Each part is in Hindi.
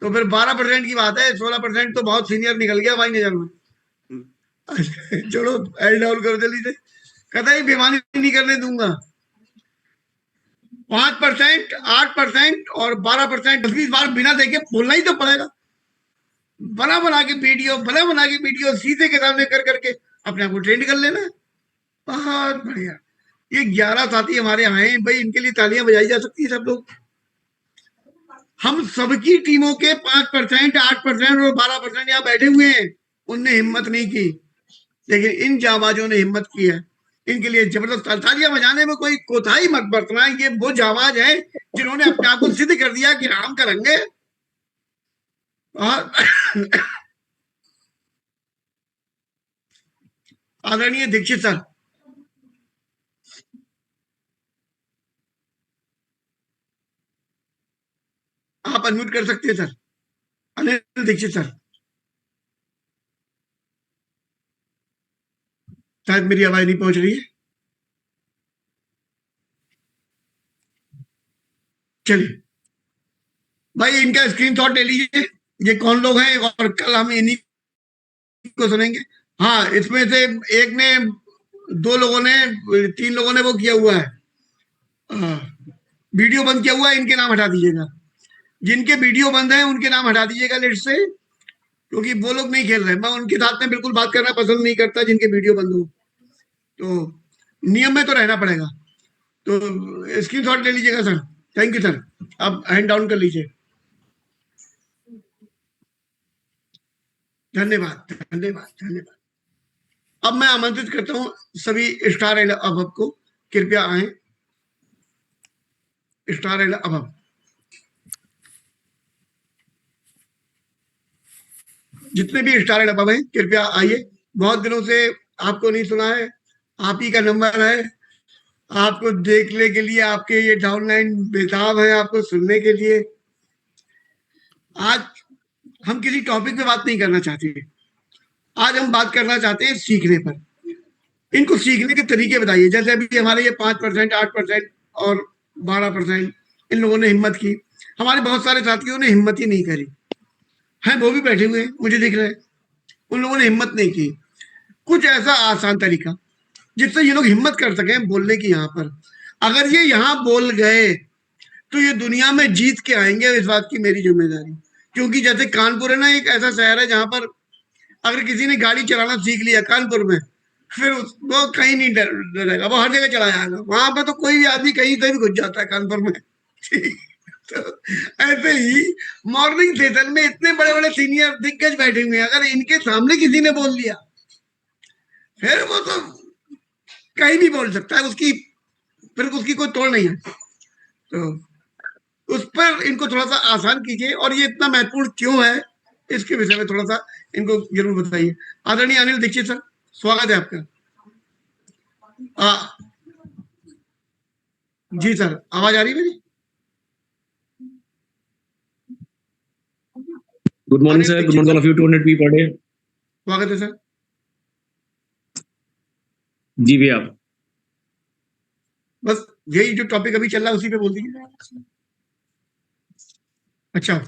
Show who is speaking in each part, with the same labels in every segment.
Speaker 1: तो फिर 12% की बात है, 16% तो बहुत सीनियर निकल गया भाई नजर में। चलो एल डाउन करो जल्दी से, कतई बेईमानी नहीं करने दूंगा। 5%, 8% और 12%, 10-20 बार बिना देखे बोलना ही तो पड़ेगा। बना बना के वीडियो सीधे के सामने कर करके अपने आप को ट्रेंड कर लेना। बहुत बढ़िया। ये 11 साथी हमारे यहाँ हैं भाई, इनके लिए तालियां बजाई जा सकती है सब लोग। हम सबकी टीमों के 5%, 8% और 12% यहाँ बैठे हुए हैं, उनने हिम्मत नहीं की, लेकिन इन जाबाजों ने हिम्मत की है। इनके लिए जबरदस्त तालियां बजाने में कोई कोताही मत बरतना। ये वो जाबाज है जिन्होंने अपने आप को सिद्ध कर दिया कि राम करेंगे। और आदरणीय दीक्षित सर, आप अनम्यूट कर सकते हैं सर। अनिल दीक्षित सर, शायद मेरी आवाज नहीं पहुंच रही है। चलिए भाई, इनका स्क्रीनशॉट ले लीजिए, ये कौन लोग हैं और कल हम इन्हीं को सुनेंगे। हाँ, इसमें से एक ने, 2 लोगों ने, 3 लोगों ने वो किया हुआ है, वीडियो बंद किया हुआ है, इनके नाम हटा दीजिएगा। जिनके वीडियो बंद है उनके नाम हटा दीजिएगा लिस्ट से, क्योंकि वो लोग नहीं खेल रहे। मैं उनके साथ में बिल्कुल बात करना पसंद नहीं करता जिनके वीडियो बंद हो, तो नियम में तो रहना पड़ेगा। तो स्क्रीनशॉट ले लीजिएगा सर। थैंक यू सर, आप हैंड डाउन कर लीजिए। धन्यवाद धन्यवाद धन्यवाद। अब मैं आमंत्रित करता हूं सभी स्टार एंड अभव को, कृपया आए। स्टार एंड अभव, जितने भी स्टार एंड अभव हैं कृपया आइए। बहुत दिनों से आपको नहीं सुना है, आप ही का नंबर है, आपको देखने के लिए आपके ये डाउनलाइन बेताब है आपको सुनने के लिए। आज हम किसी टॉपिक पे बात नहीं करना चाहते, आज हम बात करना चाहते हैं सीखने पर। इनको सीखने के तरीके बताइए। जैसे अभी हमारे ये 5%, 8% और 12% इन लोगों ने हिम्मत की, हमारे बहुत सारे साथियों ने हिम्मत ही नहीं करी है, वो भी बैठे हुए हैं मुझे दिख रहे हैं, उन लोगों ने हिम्मत नहीं की। कुछ ऐसा आसान तरीका जिससे ये लोग हिम्मत कर सके बोलने की। यहाँ पर अगर ये यहाँ बोल गए तो ये दुनिया में जीत के आएंगे, इस बात की मेरी जिम्मेदारी। क्योंकि जैसे कानपुर है ना, एक ऐसा शहर है जहां पर अगर किसी ने गाड़ी चलाना सीख लिया कानपुर में, फिर वो कहीं नहीं डरेगा, वो हर जगह चला जाएगा। वहां पर तो कोई भी आदमी कहीं से भी घुस जाता है कानपुर में। तो ऐसे ही मॉर्निंग सेशन में इतने बड़े बड़े सीनियर दिग्गज बैठे हुए हैं, अगर इनके सामने किसी ने बोल दिया फिर वो तो कहीं भी बोल सकता है, उसकी फिर उसकी कोई तोड़ नहीं है। तो उस पर इनको थोड़ा सा आसान कीजिए, और ये इतना महत्वपूर्ण क्यों है इसके विषय में थोड़ा सा इनको जरूर बताइए। आदरणीय अनिल दीक्षित सर, स्वागत है आपका। जी सर, आवाज आ रही है मेरी?
Speaker 2: Good morning sir, good morning all of you. 200 per day.
Speaker 1: स्वागत है सर।
Speaker 2: जी भैया,
Speaker 1: बस यही जो टॉपिक अभी चल रहा है उसी पे बोल दीजिए। अच्छा,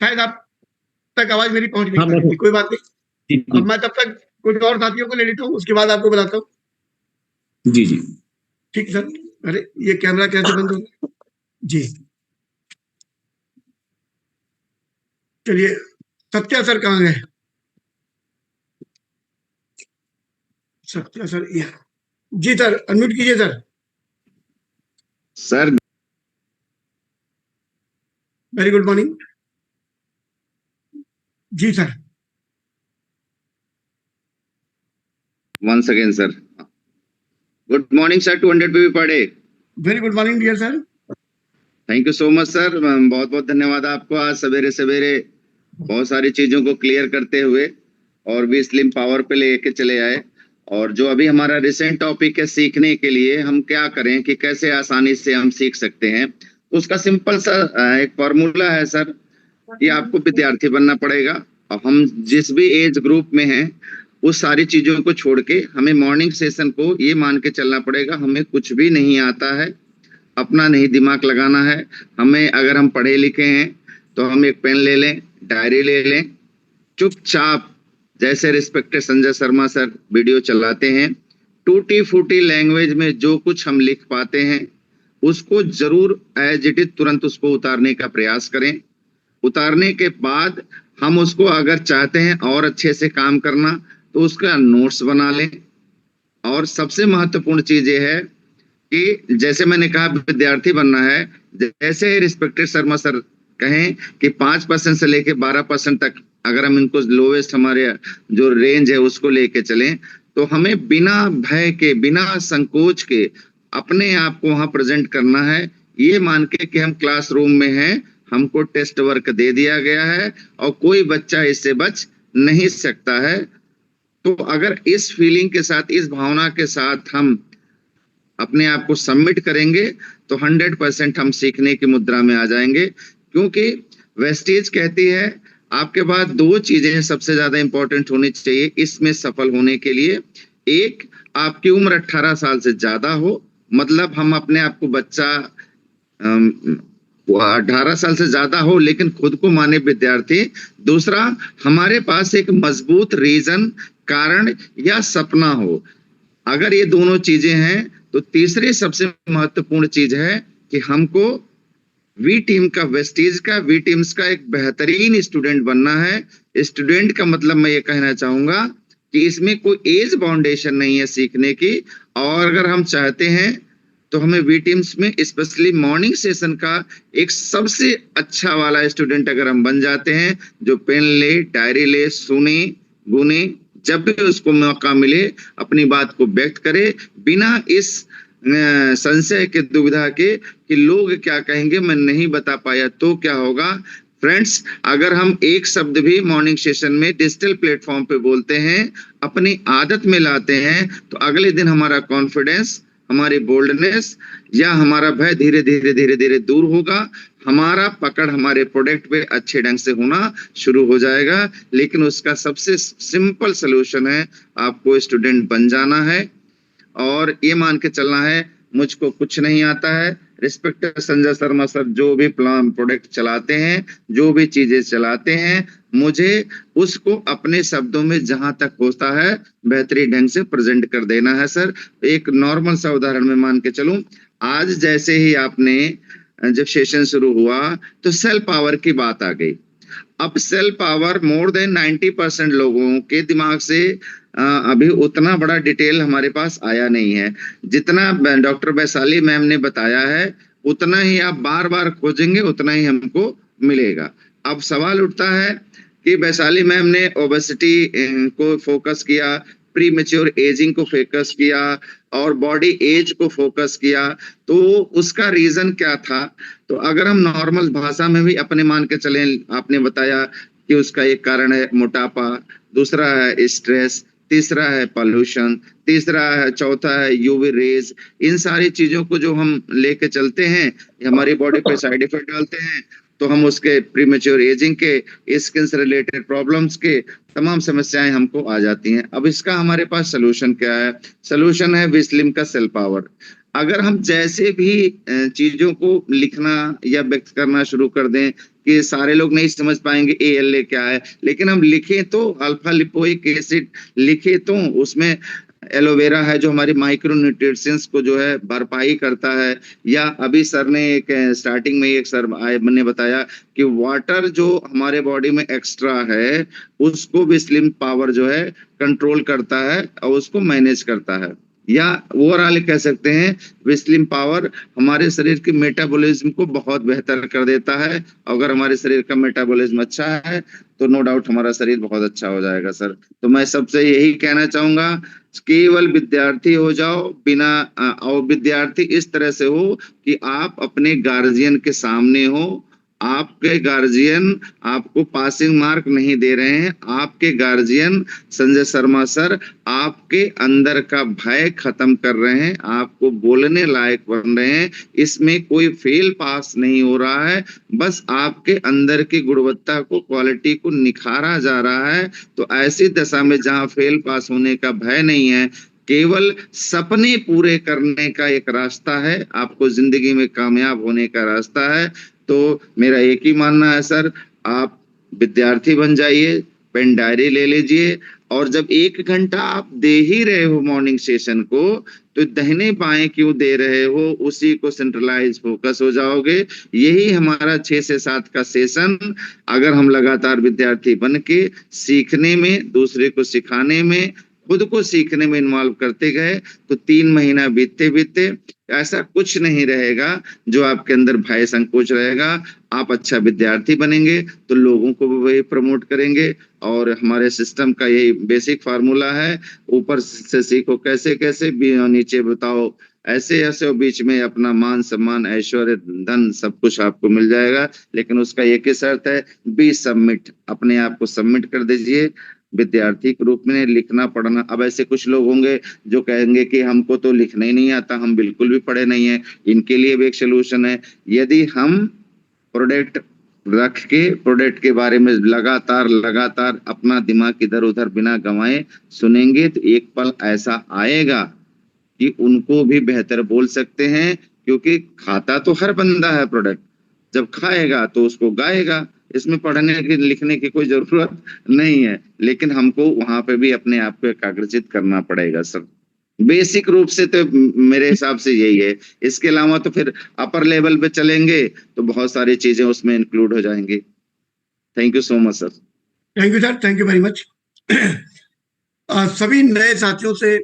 Speaker 1: शायद आप तक आवाज मेरी पहुंच नहीं पा रही थी, कोई बात नहीं। अब मैं तब तक कुछ और साथियों को ले लेता हूँ, उसके बाद आपको बताता हूँ।
Speaker 2: जी जी
Speaker 1: ठीक सर। अरे ये कैमरा कैसे बंद हो? जी चलिए, सत्या सर कहाँ गए? सत्या सर ये, जी सर अनम्यूट कीजिए sir.
Speaker 3: Sir
Speaker 1: very good morning. जी sir.
Speaker 3: once again sir, good morning sir, 200 PV per day।
Speaker 1: Very good morning dear sir.
Speaker 3: Thank you so much sir, बहुत बहुत धन्यवाद आपको। आज सवेरे सवेरे बहुत सारी चीजों को क्लियर करते हुए और भी स्लिम पावर पे लेके चले आए। और जो अभी हमारा रिसेंट टॉपिक है, सीखने के लिए हम क्या करें कि कैसे आसानी से हम सीख सकते हैं, उसका सिंपल सा एक फॉर्मूला है सर, कि आपको विद्यार्थी बनना पड़ेगा। और हम जिस भी एज ग्रुप में हैं उस सारी चीजों को छोड़ के हमें मॉर्निंग सेशन को ये मान के चलना पड़ेगा, हमें कुछ भी नहीं आता है, अपना नहीं दिमाग लगाना है। हमें अगर हम पढ़े लिखे हैं तो हम एक पेन ले लें, डायरी ले लें, चुपचाप जैसे respected Sanjay Sharma sir video चलाते हैं, टूटी फूटी लैंग्वेज में जो कुछ हम लिख पाते हैं उसको जरूर एज इट इज तुरंत उसको उतारने का प्रयास करें। उतारने के बाद हम उसको अगर चाहते हैं और अच्छे से काम करना तो उसका नोट्स बना लें। और सबसे महत्वपूर्ण चीज ये है कि जैसे मैंने कहा विद्यार्थी बनना है, जैसे रिस्पेक्टेड शर्मा सर कहें कि 5% से लेके 12% तक अगर हम इनको लोवेस्ट हमारे जो रेंज है उसको लेके चलें तो हमें बिना भय के, बिना संकोच के अपने आप को वहां प्रेजेंट करना है, ये मान के कि हम क्लासरूम में हैं, हमको टेस्ट वर्क दे दिया गया है और कोई बच्चा इससे बच नहीं सकता है। तो अगर इस फीलिंग के साथ, इस भावना के साथ हम अपने आप को सबमिट करेंगे तो 100% हम सीखने की मुद्रा में आ जाएंगे। क्योंकि वेस्टेज कहती है आपके पास दो चीजें सबसे ज्यादा इंपॉर्टेंट होनी चाहिए इसमें सफल होने के लिए। एक, आपकी उम्र 18 साल से ज्यादा हो, मतलब हम अपने आप को बच्चा 18 साल से ज्यादा हो लेकिन खुद को माने विद्यार्थी। दूसरा, हमारे पास एक मजबूत रीजन, कारण या सपना हो। अगर ये दोनों चीजें हैं तो तीसरी सबसे महत्वपूर्ण चीज है कि हमको वी टीम का, वेस्टीज का, वी टीम्स का एक बेहतरीन स्टूडेंट बनना है। स्टूडेंट का मतलब मैं ये कहना चाहूंगा कि इसमें कोई एज बाउंडेशन नहीं है सीखने की। और अगर हम चाहते हैं तो हमें वी टीम्स में स्पेशली मॉर्निंग सेशन का एक सबसे अच्छा वाला स्टूडेंट अगर हम बन जाते हैं, जो पेन ले, डायरी ले, सुने, गुने, जब भी उसको मौका मिले अपनी बात को व्यक्त करे बिना इस संशय के, दुविधा के कि लोग क्या कहेंगे, मैं नहीं बता पाया तो क्या होगा। फ्रेंड्स, अगर हम एक शब्द भी मॉर्निंग सेशन में डिजिटल प्लेटफॉर्म पे बोलते हैं, अपनी आदत में लाते हैं, तो अगले दिन हमारा कॉन्फिडेंस, हमारी बोल्डनेस या हमारा भय धीरे धीरे धीरे धीरे दूर होगा। हमारा पकड़ हमारे प्रोडक्ट पे अच्छे ढंग से होना शुरू हो जाएगा। लेकिन उसका सबसे सिंपल सोल्यूशन है, आपको स्टूडेंट बन जाना है और ये मान के चलना है मुझको कुछ नहीं आता है। रिस्पेक्टेड संजय शर्मा सर जो भी प्लान प्रोडक्ट चलाते हैं, जो भी चीजें चलाते हैं, मुझे उसको अपने शब्दों में जहां तक होता है बेहतरीन ढंग से प्रेजेंट कर देना है। सर, एक नॉर्मल सा उदाहरण में मान के चलूं, आज जैसे ही आपने जब सेशन शुरू हुआ तो सेल पावर की बात आ गई। अब सेल पावर मोर देन 90% लोगों के दिमाग से अभी उतना बड़ा डिटेल हमारे पास आया नहीं है। जितना डॉक्टर वैशाली मैम ने बताया है उतना ही आप बार बार खोजेंगे, उतना ही हमको मिलेगा। अब सवाल उठता है कि वैशाली मैम ने ओबेसिटी को फोकस किया, प्री मैच्योर एजिंग को फोकस किया और बॉडी एज को फोकस किया, तो उसका रीजन क्या था? तो अगर हम नॉर्मल भाषा में भी अपने मान के चलें, आपने बताया कि उसका एक कारण है मोटापा, दूसरा है स्ट्रेस, तीसरा है पॉल्यूशन, तीसरा है, चौथा है यूवी रेज। इन सारी चीजों को जो हम लेके चलते हैं हमारी बॉडी पे साइड इफेक्ट डालते हैं, तो हम उसके प्रीमेच्योर एजिंग के, स्किन से रिलेटेड प्रॉब्लम्स के तमाम समस्याएं हमको आ जाती हैं। अब इसका हमारे पास सोल्यूशन क्या है? सोल्यूशन है विस्लिम का सेल पावर। अगर हम जैसे भी चीजों को लिखना या व्यक्त करना शुरू कर दें कि सारे लोग नहीं समझ पाएंगे ALA क्या है, लेकिन हम लिखें तो अल्फा लिपोइक एसिड लिखे तो उसमें एलोवेरा है जो हमारी माइक्रो न्यूट्रिशंस को जो है भरपाई करता है। या अभी सर ने एक स्टार्टिंग में एक सर ने बताया कि वाटर जो हमारे बॉडी में एक्स्ट्रा है उसको भी स्लिम पावर जो है कंट्रोल करता है और उसको मैनेज करता है। या ओवरऑल कह सकते हैं विस्लिम पावर हमारे शरीर की मेटाबॉलिज्म को बहुत बेहतर कर देता है। अगर हमारे शरीर का मेटाबॉलिज्म अच्छा है तो नो डाउट हमारा शरीर बहुत अच्छा हो जाएगा। सर, तो मैं सबसे यही कहना चाहूंगा, केवल विद्यार्थी हो जाओ बिना और विद्यार्थी इस तरह से हो कि आप अपने गार्जियन के सामने हो, आपके गार्जियन आपको पासिंग मार्क नहीं दे रहे हैं, आपके गार्जियन संजय शर्मा सर आपके अंदर का भय खत्म कर रहे हैं, आपको बोलने लायक बन रहे हैं। इसमें कोई फेल पास नहीं हो रहा है, बस आपके अंदर की गुणवत्ता को, क्वालिटी को निखारा जा रहा है। तो ऐसी दशा में जहां फेल पास होने का भय नहीं है, केवल सपने पूरे करने का एक रास्ता है, आपको जिंदगी में कामयाब होने का रास्ता है। तो मेरा एक ही मानना है सर, आप विद्यार्थी बन जाइए, पेन डायरी ले लीजिए, और जब 1 घंटा आप दे ही रहे हो मॉर्निंग सेशन को, तो दाहिने बाएं क्यों दे रहे हो, उसी को सेंट्रलाइज फोकस हो जाओगे। यही हमारा 6 से 7 का सेशन, अगर हम लगातार विद्यार्थी बन के सीखने में, दूसरे को सिखाने में, खुद को सीखने में इन्वॉल्व करते गए, तो 3 महीना बीतते बीतते ऐसा कुछ नहीं रहेगा जो आपके अंदर भय संकोच रहेगा। आप अच्छा विद्यार्थी बनेंगे तो लोगों को भी वही प्रमोट करेंगे, और हमारे सिस्टम का यही बेसिक फार्मूला है, ऊपर से सीखो कैसे कैसे, नीचे बताओ ऐसे ऐसे, और बीच में अपना मान सम्मान ऐश्वर्य धन सब कुछ आपको मिल जाएगा। लेकिन उसका एक ही शर्त है, बी सबमिट, अपने आप को सबमिट कर दीजिए विद्यार्थी के रूप में। लिखना पढ़ना, अब ऐसे कुछ लोग होंगे जो कहेंगे कि हमको तो लिखना ही नहीं आता, हम बिल्कुल भी पढ़े नहीं है। इनके लिए भी एक सोल्यूशन है, यदि हम प्रोडक्ट रख के प्रोडक्ट के बारे में लगातार अपना दिमाग इधर उधर बिना गंवाए सुनेंगे, तो एक पल ऐसा आएगा कि उनको भी बेहतर बोल सकते हैं, क्योंकि खाता तो हर बंदा है प्रोडक्ट, जब खाएगा तो उसको गाएगा। इसमें पढ़ने की लिखने की कोई जरूरत नहीं है, लेकिन हमको वहां पे भी अपने आप को एकाग्रचित करना पड़ेगा सर। बेसिक रूप से तो मेरे हिसाब से यही है। इसके अलावा तो फिर अपर लेवल पे चलेंगे तो बहुत सारी चीजें उसमें इंक्लूड हो जाएंगी। Thank you so much sir.
Speaker 1: Thank you sir, thank you very much. सभी नए साथियों से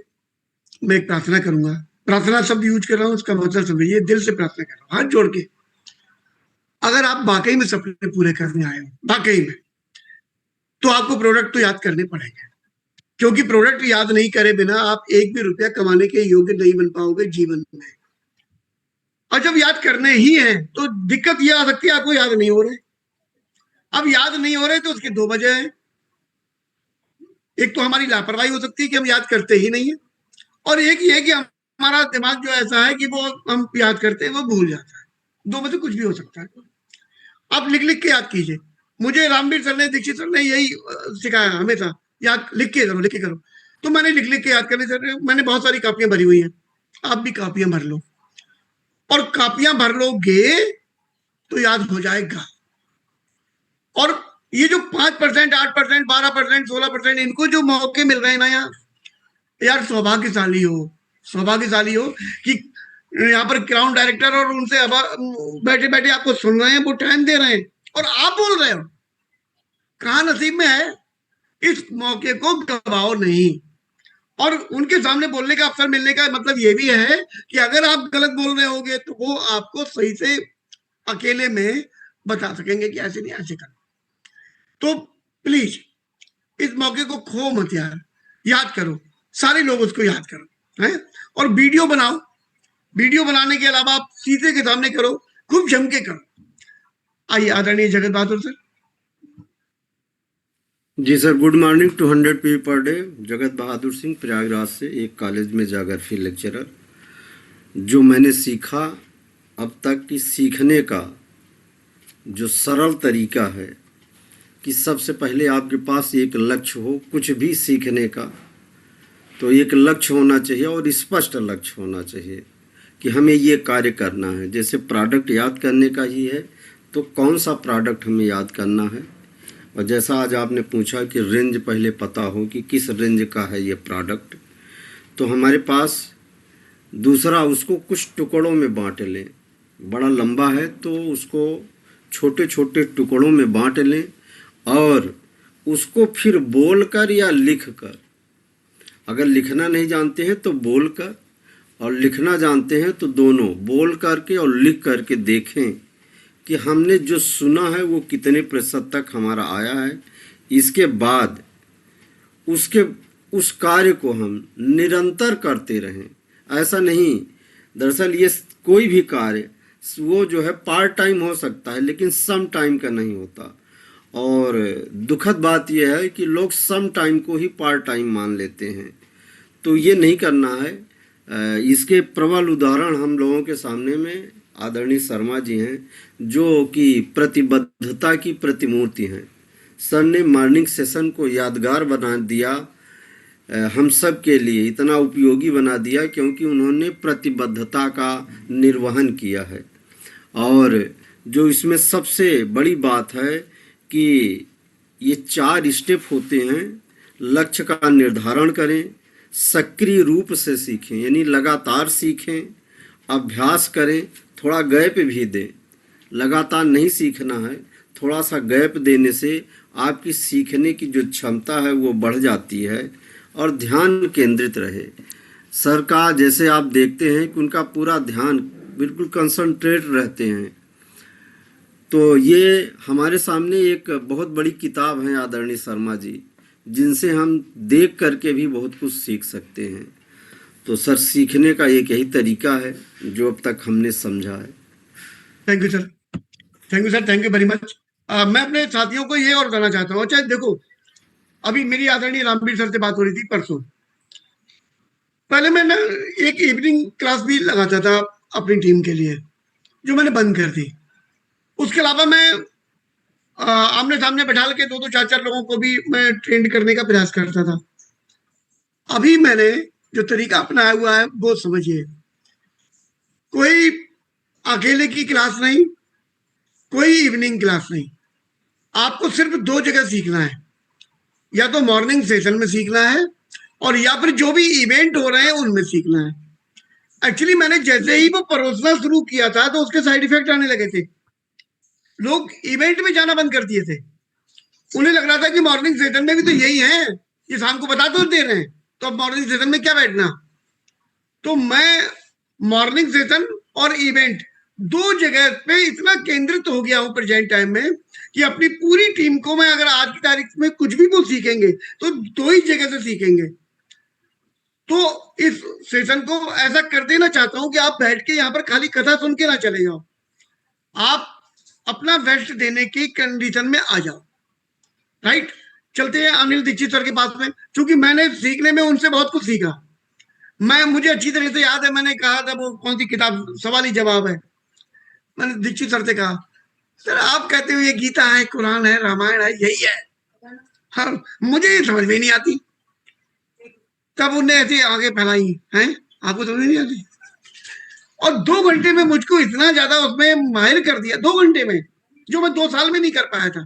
Speaker 1: मैं एक प्रार्थना करूंगा, प्रार्थना शब्द यूज कर रहा हूँ, उसका मतलब समझिए, दिल से प्रार्थना कर रहा हूँ, हाथ जोड़ के। अगर आप वाकई में सपने पूरे करने आए हो, वाकई में, तो आपको प्रोडक्ट तो याद करने पड़ेंगे, क्योंकि प्रोडक्ट याद नहीं करे बिना आप एक भी रुपया कमाने के योग्य नहीं बन पाओगे जीवन में। और जब याद करने ही है तो दिक्कत यह आ सकती है, आपको याद नहीं हो रहे। अब याद नहीं हो रहे तो उसकी 2 वजह है। एक तो हमारी लापरवाही हो सकती है कि हम याद करते ही नहीं है, और एक ये है कि हमारा दिमाग जो ऐसा है कि वो हम याद करते हैं वो भूल जाता है। 2 में से कुछ भी हो सकता है। आप लिख लिख के याद कीजिए। मुझे रामवीर सर ने, दीक्षित सर ने यही सिखाया हमेशा, याद लिख के करो, लिख के करो। तो मैंने लिख लिख के याद करने से, मैंने बहुत सारी कापियां भरी हुई हैं, आप भी कापियां भर लो, और कापियां भर लोगे तो याद हो जाएगा। और ये जो 5%, 8%, 12%, 16%, इनको जो मौके मिल रहे हैं ना यार सौभाग्यशाली हो कि यहाँ पर क्राउन डायरेक्टर और उनसे बैठे बैठे आपको सुन रहे हैं, वो टाइम दे रहे हैं और आप बोल रहे हो। कहाँ नसीब में है, इस मौके को गवाओ नहीं। और उनके सामने बोलने का अवसर मिलने का मतलब ये भी है कि अगर आप गलत बोल रहे होगे तो वो आपको सही से अकेले में बता सकेंगे कि ऐसे नहीं, ऐसे कर। तो प्लीज इस मौके को खो मत यार, याद करो, सारे लोग उसको याद करो, है? और वीडियो बनाओ। वीडियो बनाने के अलावा आप शीशे के सामने करो, खूब जम के करो। आइए आदरणीय जगत बहादुर सर।
Speaker 4: जी sir, good morning. 200 P per day. Jagat Bahadur Singh, Prayagraj से, एक कॉलेज में जाग्राफी लेक्चरर। जो मैंने सीखा अब तक कि सीखने का जो सरल तरीका है कि सबसे पहले आपके पास एक लक्ष्य हो, कुछ भी सीखने का तो एक लक्ष्य होना चाहिए और स्पष्ट लक्ष्य होना चाहिए कि हमें ये कार्य करना है। जैसे प्रोडक्ट याद करने का ही है तो कौन सा प्रोडक्ट हमें याद करना है, और जैसा आज आपने पूछा कि रेंज पहले पता हो कि किस रेंज का है ये प्रोडक्ट, तो हमारे पास दूसरा उसको कुछ टुकड़ों में बांट लें। बड़ा लंबा है तो उसको छोटे छोटे टुकड़ों में बांट लें और उसको फिर बोलकर या लिखकर, अगर लिखना नहीं जानते हैं तो बोलकर, और लिखना जानते हैं तो दोनों बोल करके और लिख करके देखें कि हमने जो सुना है वो कितने प्रतिशत तक हमारा आया है। इसके बाद उस कार्य को हम निरंतर करते रहें। ऐसा नहीं, दरअसल ये कोई भी कार्य वो जो है पार्ट टाइम हो सकता है लेकिन सम टाइम का नहीं होता। और दुखद बात यह है कि लोग सम टाइम को ही पार्ट टाइम मान लेते हैं, तो ये नहीं करना है। इसके प्रबल उदाहरण हम लोगों के सामने में आदरणीय शर्मा जी हैं, जो कि प्रतिबद्धता की प्रतिमूर्ति हैं। सर ने मॉर्निंग सेशन को यादगार बना दिया, हम सब के लिए इतना उपयोगी बना दिया क्योंकि उन्होंने प्रतिबद्धता का निर्वहन किया है। और जो इसमें सबसे बड़ी बात है कि ये 4 स्टेप होते हैं। लक्ष्य का निर्धारण करें, सक्रिय रूप से सीखें यानी लगातार सीखें, अभ्यास करें, थोड़ा गैप भी दें। लगातार नहीं सीखना है, थोड़ा सा गैप देने से आपकी सीखने की जो क्षमता है वो बढ़ जाती है। और ध्यान केंद्रित रहे। सर का जैसे आप देखते हैं कि उनका पूरा ध्यान बिल्कुल कंसंट्रेट रहते हैं। तो ये हमारे सामने एक बहुत बड़ी किताब है आदरणीय शर्मा जी, जिनसे हम देख करके भी बहुत कुछ सीख सकते हैं। तो सर सीखने का एक यही तरीका है जो अब तक हमने समझा है।
Speaker 1: Thank you sir, thank you sir, thank you very much. मैं अपने साथियों को ये और कहना चाहता हूँ, अच्छा देखो, अभी मेरी आदरणीय रामवीर सर से बात हो रही थी परसों। पहले मैं ना एक इवनिंग क्लास भी लगाता था अपनी टीम के लिए, जो मैंने बंद कर दी। उसके अलावा मैं आमने सामने बैठा के 2-2 4-4 लोगों को भी मैं ट्रेंड करने का प्रयास करता था। अभी मैंने जो तरीका अपनाया हुआ है वो समझिए, कोई अकेले की क्लास नहीं, कोई इवनिंग क्लास नहीं, आपको सिर्फ 2 जगह सीखना है। या तो मॉर्निंग सेशन में सीखना है और या फिर जो भी इवेंट हो रहे हैं उनमें सीखना है। एक्चुअली मैंने जैसे ही वो परोसना शुरू किया था तो उसके साइड इफेक्ट आने लगे थे। लोग इवेंट में जाना बंद कर दिए थे। उन्हें लग रहा था कि मॉर्निंग सेशन में भी तो यही है, ये शाम को बता तो दे रहे हैं, तो अब मॉर्निंग सेशन में क्या बैठना। तो मैं मॉर्निंग सेशन और इवेंट 2 जगह पे इतना केंद्रित हो गया हूं प्रेजेंट टाइम में कि अपनी पूरी टीम को मैं, अगर आज की तारीख में कुछ भी वो सीखेंगे तो 2 ही जगह से सीखेंगे। तो इस सेशन को ऐसा कर देना चाहता हूं कि आप बैठ के यहाँ पर खाली कथा सुन के ना चले जाओ, आप अपना बेस्ट देने की कंडीशन में आ जाओ। राइट, चलते हैं अनिल दीक्षित सर के पास में, क्योंकि मैंने सीखने में उनसे बहुत कुछ सीखा। मुझे अच्छी तरह से याद है, मैंने कहा था वो कौन सी किताब, सवाल ही जवाब है, मैंने दीक्षित सर से कहा, सर आप कहते हो ये गीता है, कुरान है, रामायण है, यही है। हाँ, मुझे ये समझ में नहीं आती। तब उन्हें ऐसे आगे फैलाई हैं, आपको समझ नहीं आती। और 2 घंटे में मुझको इतना ज्यादा उसमें माहिर कर दिया, 2 घंटे में, जो मैं 2 साल में नहीं कर पाया था।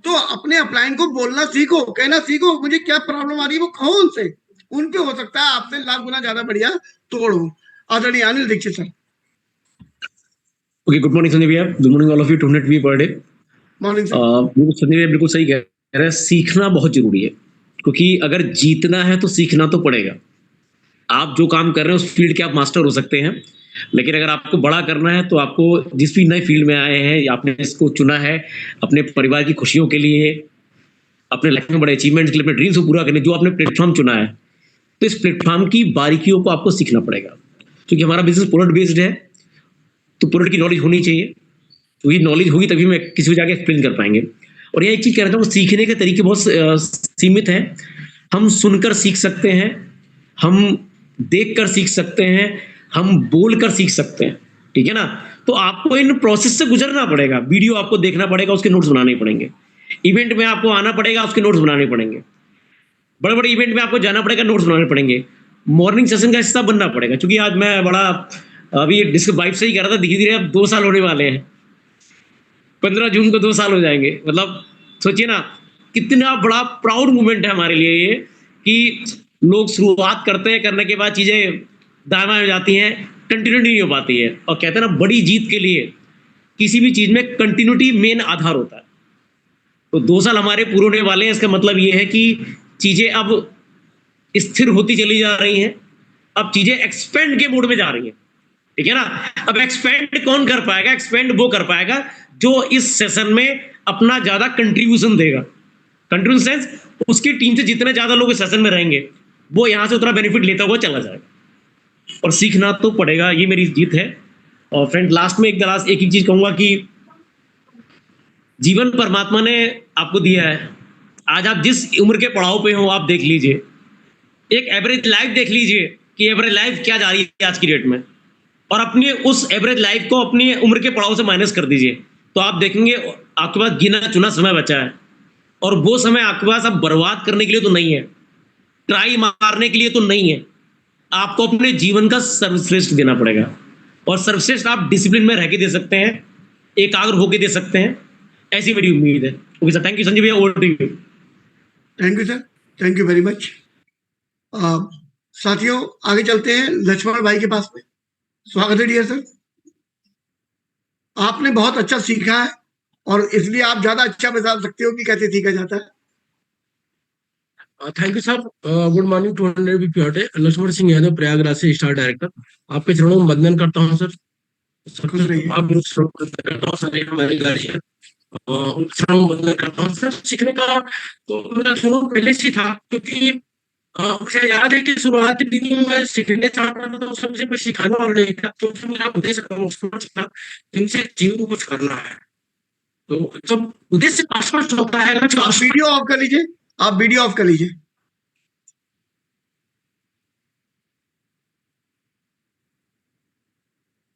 Speaker 1: तो अपने अपलाइन को बोलना सीखो, कहना सीखो, मुझे क्या प्रॉब्लम आ रही है वो कहो उनसे, उन पे हो सकता है आपसे लाख गुना ज्यादा बढ़िया तोड़ हो। आदरणीय Anil Dixit sir.
Speaker 2: Okay, good morning Sanjay भैया, good morning all of you, 2 minute per day.
Speaker 1: Morning sir.
Speaker 2: बिल्कुल संजय भैया बिल्कुल सही कह रहे हैं, सीखना बहुत जरूरी है, क्योंकि अगर जीतना है तो सीखना तो पड़ेगा। आप जो काम कर रहे हैं उस फील्ड के आप मास्टर हो सकते हैं, लेकिन अगर आपको बड़ा करना है तो आपको जिस भी नए फील्ड में आए हैं या आपने इसको चुना है अपने परिवार की खुशियों के लिए, अपने लाइफ में बड़े अचीवमेंट्स के लिए, अपने ड्रीम्स को पूरा करने, जो आपने प्लेटफॉर्म चुना है, तो इस प्लेटफॉर्म की बारीकियों को आपको सीखना पड़ेगा। क्योंकि हमारा बिजनेस प्रोडक्ट बेस्ड है, तो प्रोडक्ट की नॉलेज होनी चाहिए, क्योंकि नॉलेज होगी तभी मैं किसी को जाके एक्सप्लेन कर पाएंगे। और ये एक चीज कह रहा था, वो सीखने के तरीके बहुत सीमित हैं। हम सुनकर सीख सकते हैं, हम देखकर सीख सकते हैं, हम बोलकर सीख सकते हैं, ठीक है ना। तो आपको इन प्रोसेस से गुजरना पड़ेगा, वीडियो आपको देखना पड़ेगा, उसके नोट्स बनाने पड़ेंगे, इवेंट में आपको आना पड़ेगा, उसके नोट्स बनाने पड़ेंगे, बड़े बड़े इवेंट में आपको जाना पड़ेगा, नोट्स बनाने पड़ेंगे, मॉर्निंग सेशन का हिस्सा बनना पड़ेगा। क्योंकि आज मैं बड़ा अभी डिस्क वाइफ से ही कह रहा था, धीरे धीरे अब 2 साल होने वाले हैं, 15 जून को 2 साल हो जाएंगे। मतलब सोचिए ना, कितना बड़ा प्राउड मोमेंट है हमारे लिए ये, कि लोग शुरुआत करते हैं, करने के बाद चीजें दाएं हो जाती हैं, कंटिन्यूटी नहीं हो पाती है। और कहते हैं ना, बड़ी जीत के लिए किसी भी चीज में कंटिन्यूटी मेन आधार होता है। तो 2 साल हमारे पूरे होने वाले हैं, इसका मतलब ये है कि चीजें अब स्थिर होती चली जा रही हैं, अब चीजें एक्सपेंड के मोड में जा रही हैं, ठीक है ना। अब एक्सपेंड कौन कर पाएगा? एक्सपेंड वो कर पाएगा जो इस सेशन में अपना ज्यादा कंट्रीब्यूशन देगा। कंट्रीब्यूशन सेंस, उसकी टीम से जितने ज्यादा लोग इस सेशन में रहेंगे वो यहां से उतना बेनिफिट लेता हुआ चला जाएगा। और सीखना तो पड़ेगा, ये मेरी जीत है। और फ्रेंड, लास्ट में एक ही चीज कहूंगा कि जीवन परमात्मा ने आपको दिया है। आज आप जिस उम्र के पड़ाव पे हो, आप देख लीजिए, एक एवरेज लाइफ देख लीजिए कि एवरेज लाइफ क्या जा रही है आज की डेट में, और अपने उस एवरेज लाइफ को अपनी उम्र के पड़ाव से माइनस कर दीजिए, तो आप देखेंगे आपके पास गिना चुना समय बचा है। और वो समय आपके पास अब बर्बाद करने के लिए तो नहीं है, ट्राई मारने के लिए तो नहीं है, आपको अपने जीवन का सर्वश्रेष्ठ देना पड़ेगा। और सर्वश्रेष्ठ आप डिसिप्लिन में रह के दे सकते हैं, एकाग्र होकर दे सकते हैं, ऐसी मेरी उम्मीद है। Okay sir, thank you Sanjay भैया, over to you.
Speaker 1: Thank you sir, thank you very much. साथियों आगे चलते हैं लक्ष्मण भाई के पास में। स्वागत है डियर सर। आपने बहुत अच्छा सीखा है और इसलिए आप ज्यादा अच्छा बता सकते हो कि कैसे सीखा जाता है।
Speaker 5: Thank you sir. Good morning 200 BP हटे। लक्ष्मण सिंह यादव, प्रयागराज से स्टार डायरेक्टर। आपके चरणों में वंदन करता हूँ सर।
Speaker 1: खुश रहिए।
Speaker 5: करता हूँ सर, एक हमारी गार्जियन, उनके चरणों में वंदन करता हूँ सर। सीखने का तो मेरा शुरू पहले से था, क्योंकि मुझे याद है कि शुरुआती दिनों में मैं सीखने चाहता था, तो सबसे मैं सिखाने वाला नहीं था, क्योंकि मेरा उद्देश्य था जिनसे जीवन को कुछ करना है। तो जब उद्देश्य स्पष्ट होता है,
Speaker 1: आप वीडियो ऑफ कर लीजिए, आप वीडियो ऑफ कर लीजिए।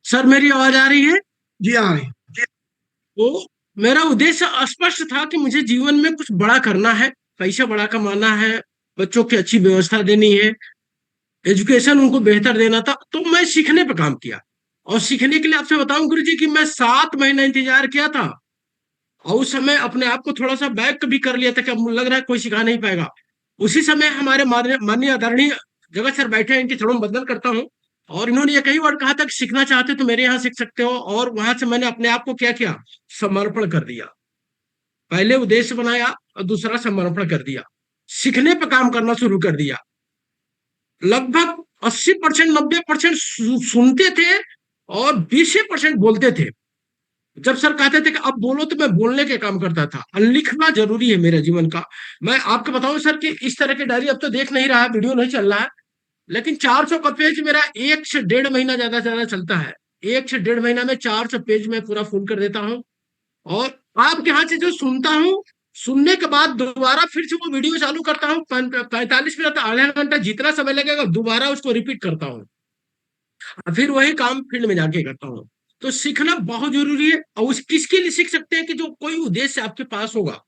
Speaker 5: सर मेरी आवाज आ रही है?
Speaker 1: जी हाँ।
Speaker 5: तो मेरा उद्देश्य स्पष्ट था कि मुझे जीवन में कुछ बड़ा करना है, पैसा बड़ा कमाना है, बच्चों की अच्छी व्यवस्था देनी है, एजुकेशन उनको बेहतर देना था। तो मैं सीखने पे काम किया, और सीखने के लिए आपसे बताऊं गुरुजी कि मैं 7 महीना इंतजार किया था, और उस समय अपने आप को थोड़ा सा बैक भी कर लिया था कि अब मुझे लग रहा है कोई सिखा नहीं पाएगा। उसी समय हमारे माननीय आदरणीय जगत सर बैठे हैं, इनके चरणों में वंदन करता हूँ। और इन्होंने ये कई बार कहा था कि सीखना चाहते हो तो मेरे यहाँ सीख सकते हो, और वहां से मैंने अपने आप को क्या किया, समर्पण कर दिया। पहले उद्देश्य बनाया और दूसरा समर्पण कर दिया, सीखने पर काम करना शुरू कर दिया। लगभग 80% 90% सुनते थे और 20% बोलते थे। जब सर कहते थे कि अब बोलो, तो मैं बोलने के काम करता था। लिखना जरूरी है मेरे जीवन का। मैं आपको बताऊं सर कि इस तरह की डायरी अब तो देख नहीं रहा, वीडियो नहीं चल रहा है, लेकिन 400 का पेज मेरा 1 से 1.5 महीना ज्यादा से ज्यादा चलता है। 1 से 1.5 महीना में 400 पेज में पूरा फुल कर देता हूँ। और आपके यहाँ से जो सुनता हूँ, सुनने के बाद दोबारा फिर से वो वीडियो चालू करता हूँ, 45 मिनट आधा घंटा जितना समय लगेगा, दोबारा उसको रिपीट करता हूँ, फिर वही काम फील्ड में जाके करता हूँ। तो सीखना बहुत जरूरी है। और उस किसके लिए सीख सकते हैं कि जो कोई उद्देश्य आपके पास होगा।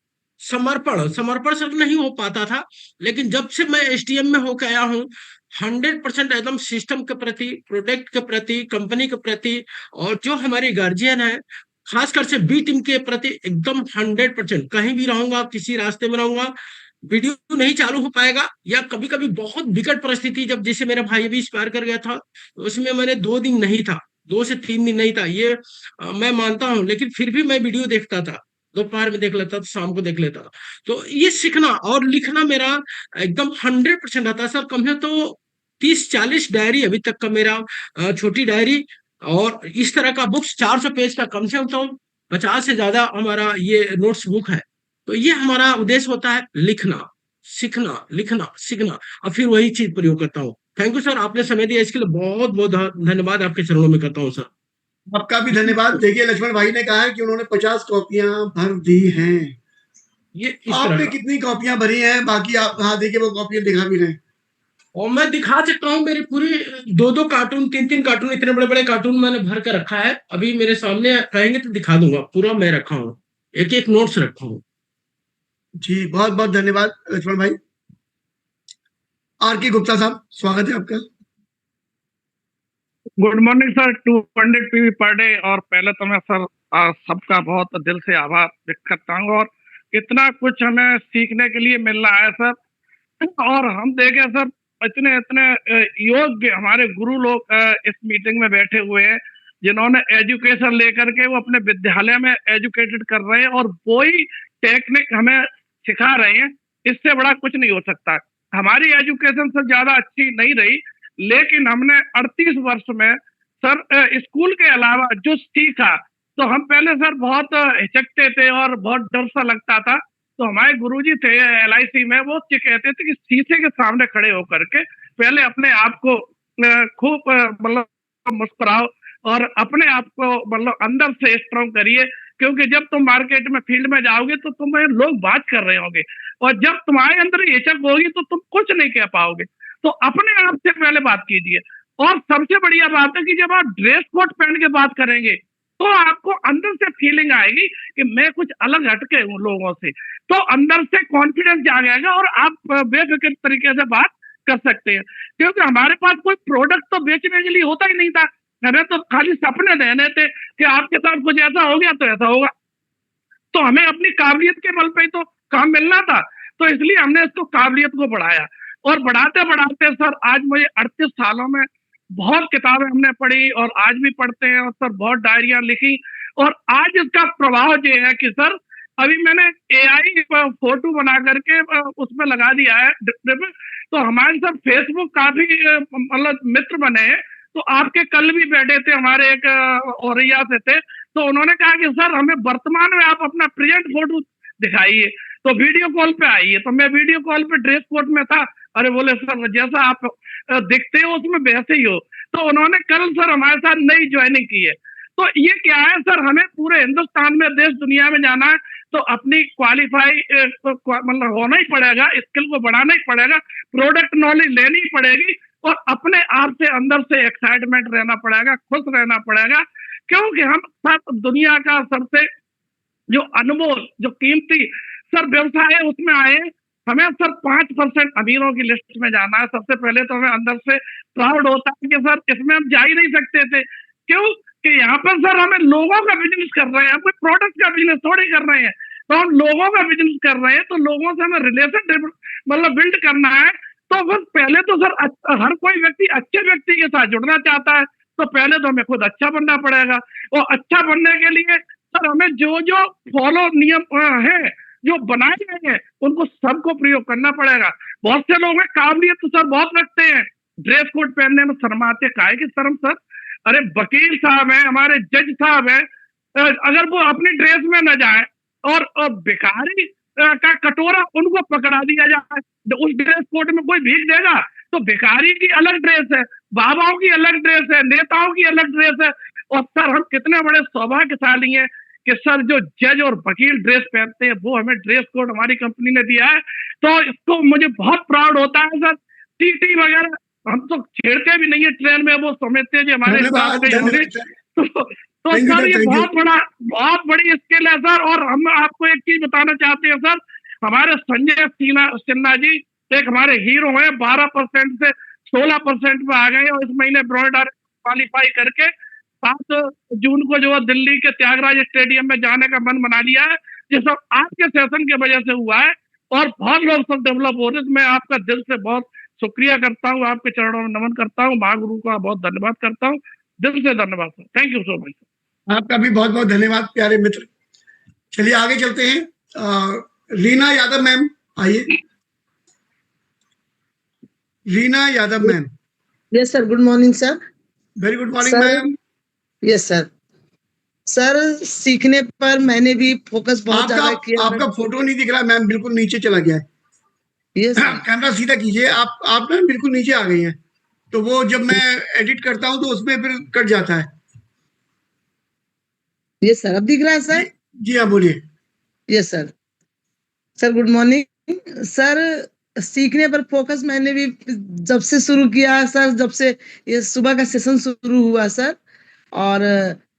Speaker 5: समर्पण समर्पण सब नहीं हो पाता था, लेकिन जब से मैं एसडीएम में होकर आया हूँ, 100% एकदम सिस्टम के प्रति, प्रोडक्ट के प्रति, कंपनी के प्रति, और जो हमारे गार्जियन है खासकर से बी टीम के प्रति एकदम 100%। कहीं भी रहूंगा, किसी रास्ते में रहूंगा, वीडियो नहीं चालू हो पाएगा, या कभी कभी बहुत विकट परिस्थिति, जब जैसे मेरा भाई भी एक्सपायर कर गया था, तो उसमें मैंने 2 दिन नहीं था, 2 से 3 दिन नहीं था, ये मैं मानता हूं, लेकिन फिर भी मैं वीडियो देखता था। दोपहर में देख लेता था, शाम को देख लेता था। तो ये सीखना और लिखना मेरा एकदम 100% आता है सर। कम है तो 30-40 डायरी अभी तक का मेरा, छोटी डायरी, और इस तरह का बुक्स 400 पेज का, कम से कम तो 50 से ज्यादा हमारा ये नोट्स बुक है। तो ये हमारा उद्देश्य होता है, लिखना, सीखना, लिखना, सीखना, और फिर वही चीज प्रयोग करता हूँ। थैंक यू सर, आपने समय दिया, इसके लिए बहुत बहुत धन्यवाद आपके चरणों में करता हूँ सर।
Speaker 1: आपका भी धन्यवाद। देखिए लक्ष्मण भाई ने कहा है कि उन्होंने 50 कॉपियां भर दी हैं।
Speaker 5: ये इस तरह
Speaker 1: आपने
Speaker 5: का,
Speaker 1: कितनी कॉपियां भरी हैं? बाकी आप हाँ देखिए वो कॉपियां दिखा भी रहे हैं।
Speaker 5: और मैं दिखा सकता हूँ मेरी पूरी 2-2 कार्टून, 3-3 कार्टून, इतने बड़े बड़े कार्टून मैंने भर कर रखा है। अभी मेरे सामने रहेंगे तो दिखा दूंगा, पूरा मैं रखा हूँ, एक एक नोट्स रखा हूँ।
Speaker 1: जी बहुत बहुत धन्यवाद लक्ष्मण भाई। आर के गुप्ता साहब, स्वागत है आपका।
Speaker 6: Good morning sir, 200 PV per day. और पहले तो मैं सर सबका बहुत दिल से आभार व्यक्त करता हूँ, और इतना कुछ हमें सीखने के लिए मिल रहा है सर। और हम देखें सर, इतने इतने योग्य हमारे गुरु लोग इस मीटिंग में बैठे हुए हैं, जिन्होंने एजुकेशन लेकर के वो अपने विद्यालय में एजुकेटेड कर रहे हैं, और वही टेक्निक हमें सिखा रहे हैं। इससे बड़ा कुछ नहीं हो सकता। हमारी एजुकेशन से ज्यादा अच्छी नहीं रही, लेकिन हमने 38 वर्ष में सर स्कूल के अलावा जो सीखा, तो हम पहले सर बहुत हिचकते थे और बहुत डर सा लगता था। तो हमारे गुरुजी थे LIC में, वो ये कहते थे कि शीशे के सामने खड़े होकर के पहले अपने आप को खूब मतलब मुस्कुराओ, और अपने आप को मतलब अंदर से स्ट्रॉन्ग करिए, क्योंकि जब तुम मार्केट में फील्ड में जाओगे तो तुम्हें लोग बात कर रहे होंगे, और जब तुम्हारे अंदर हिचक होगी तो तुम कुछ नहीं कह पाओगे। तो अपने आप से पहले बात कीजिए। और सबसे बढ़िया बात है कि जब आप ड्रेस कोड पहन के बात करेंगे, तो आपको अंदर से फीलिंग आएगी कि मैं कुछ अलग हटके हूँ लोगों से, तो अंदर से कॉन्फिडेंस जागेगा और आप बेफिक्र तरीके से बात कर सकते हैं। क्योंकि हमारे पास कोई प्रोडक्ट तो बेचने के लिए होता ही नहीं था, हमें तो खाली सपने देने थे कि आपके साथ कुछ ऐसा हो गया तो ऐसा होगा, तो हमें अपनी काबिलियत के बल पे ही तो काम मिलना था। तो इसलिए हमने इसको काबिलियत को बढ़ाया, और बढ़ाते बढ़ाते सर आज मुझे 38 सालों में बहुत किताबें हमने पढ़ी और आज भी पढ़ते हैं, और सर बहुत डायरियां लिखी, और आज इसका प्रभाव ये है कि सर अभी मैंने AI फोटो बना करके उसमें लगा दिया है डिस्प्ले, तो हमारे साथ फेसबुक काफी मतलब मित्र बने हैं। तो आपके कल भी बैठे थे हमारे एक औरैया से थे, तो उन्होंने कहा कि सर हमें वर्तमान में आप अपना प्रेजेंट फोटो दिखाइए, तो वीडियो कॉल पे आइए। तो मैं वीडियो कॉल पे ड्रेस कोड में था, अरे बोले सर जैसा आप दिखते हो उसमें वैसे ही हो। तो उन्होंने कल सर हमारे साथ नई ज्वाइनिंग की है। तो ये क्या है सर, हमें पूरे हिंदुस्तान में देश दुनिया में जाना है, तो अपनी क्वालिफाई मतलब होना ही पड़ेगा, स्किल को बढ़ाना ही पड़ेगा, प्रोडक्ट नॉलेज लेनी ही पड़ेगी, और अपने आप से अंदर से एक्साइटमेंट रहना पड़ेगा, खुश रहना पड़ेगा, क्योंकि हम सब दुनिया का सबसे जो अनमोल जो कीमती सर व्यवसाय है उसमें आए। हमें सर 5% अमीरों की लिस्ट में जाना है। सबसे पहले तो हमें अंदर से प्राउड होता है कि सर इसमें हम जा ही नहीं सकते थे, क्यों कि यहाँ पर सर हमें लोगों का बिजनेस कर रहे हैं, कोई प्रोडक्ट का बिजनेस थोड़ी कर रहे हैं, तो हम लोगों का बिजनेस कर रहे हैं, तो लोगों से हमें रिलेशन मतलब बिल्ड करना है। तो बस पहले तो सर हर कोई व्यक्ति अच्छे व्यक्ति के साथ जुड़ना चाहता है, तो पहले तो हमें खुद अच्छा बनना पड़ेगा, और अच्छा बनने के लिए सर हमें जो जो फॉलो नियम है जो बनाए गए हैं उनको सबको प्रयोग करना पड़ेगा। बहुत से लोग हैं काबिलियत तो सर बहुत रखते हैं, ड्रेस कोड पहनने में शर्माते, काहे की शर्म सर? अरे वकील साहब है, हमारे जज साहब है, अगर वो अपनी ड्रेस में न जाए और भिखारी का कटोरा उनको पकड़ा दिया जाए, उस ड्रेस कोड में कोई भीख देगा? तो भिखारी की अलग ड्रेस है, बाबाओं की अलग ड्रेस है, नेताओं की अलग ड्रेस है, और सर हम कितने बड़े सौभाग्यशाली हैं कि सर जो जज और वकील ड्रेस पहनते हैं वो हमें ड्रेस कोड हमारी कंपनी ने दिया है। तो इसको मुझे बहुत प्राउड होता है सर। टीटी वगैरह हम तो छेड़ते भी नहीं है ट्रेन में, वो समझते हैं जो हमारे स्टाफ में होंगे। तो सर ये बहुत बड़ी स्किल है सर। और हम आपको एक चीज बताना चाहते हैं सर, हमारे संजय सिन्हा जी एक हमारे हीरो हैं, 12% से 16% में आ गए, और इस महीने ब्रॉड क्वालिफाई करके 7 जून को जो है दिल्ली के त्यागराज स्टेडियम में जाने का मन बना लिया है, ये सब आपके सेशन की वजह से हुआ है, और बहुत लोग सब डेवलप हो रहे हैं। मैं आपका दिल से बहुत शुक्रिया करता हूँ, आपके चरणों में नमन करता हूँ, महागुरु का बहुत धन्यवाद करता हूँ, दिल से धन्यवाद sir. Thank you so much.
Speaker 1: आपका भी बहुत बहुत धन्यवाद प्यारे मित्र। चलिए आगे चलते हैं। रीना यादव मैम आइए। Reena Yadav ma'am.
Speaker 7: Yes sir, good morning sir.
Speaker 1: Very good morning ma'am.
Speaker 7: Yes sir. Sir सीखने पर मैंने भी फोकस बहुत ज्यादा किया।
Speaker 1: आपका फोटो नहीं दिख रहा मैम, बिल्कुल नीचे चला गया है।
Speaker 7: यस
Speaker 1: कैमरा सीधा कीजिए। आप ना बिल्कुल नीचे आ गई हैं, तो वो जब मैं एडिट करता हूँ तो उसमें फिर कट जाता है।
Speaker 7: यस सर, अब दिख रहा है सर?
Speaker 1: जी हाँ बोलिए।
Speaker 7: Yes sir. Sir good morning sir. सीखने पर फोकस मैंने भी जब से शुरू किया सर, जब से ये सुबह का सेशन शुरू हुआ सर, और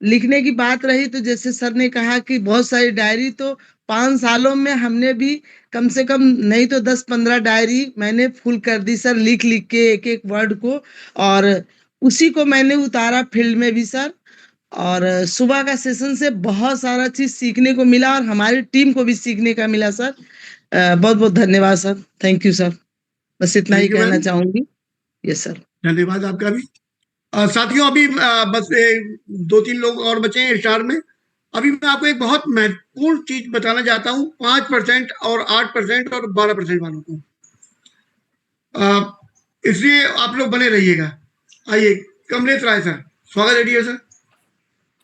Speaker 7: लिखने की बात रही तो जैसे सर ने कहा कि बहुत सारी डायरी, तो 5 सालों में हमने भी कम से कम नहीं तो 10-15 डायरी मैंने फुल कर दी सर, लिख लिख के एक एक वर्ड को, और उसी को मैंने उतारा फील्ड में भी सर। और सुबह का सेशन से बहुत सारा चीज सीखने को मिला, और हमारी टीम को भी सीखने का मिला सर। बहुत बहुत धन्यवाद सर, थैंक यू सर। बस इतना ही कहना चाहूंगी। यस सर,
Speaker 1: धन्यवाद आपका भी। साथियों अभी बस 2-3 लोग और बचे हैं स्टार में। अभी मैं आपको एक बहुत महत्वपूर्ण चीज बताना चाहता हूँ 5% और 8% और 12% वालों को, इसलिए आप लोग बने रहिएगा। आइए कमलेश राय सर, स्वागत है dear sir.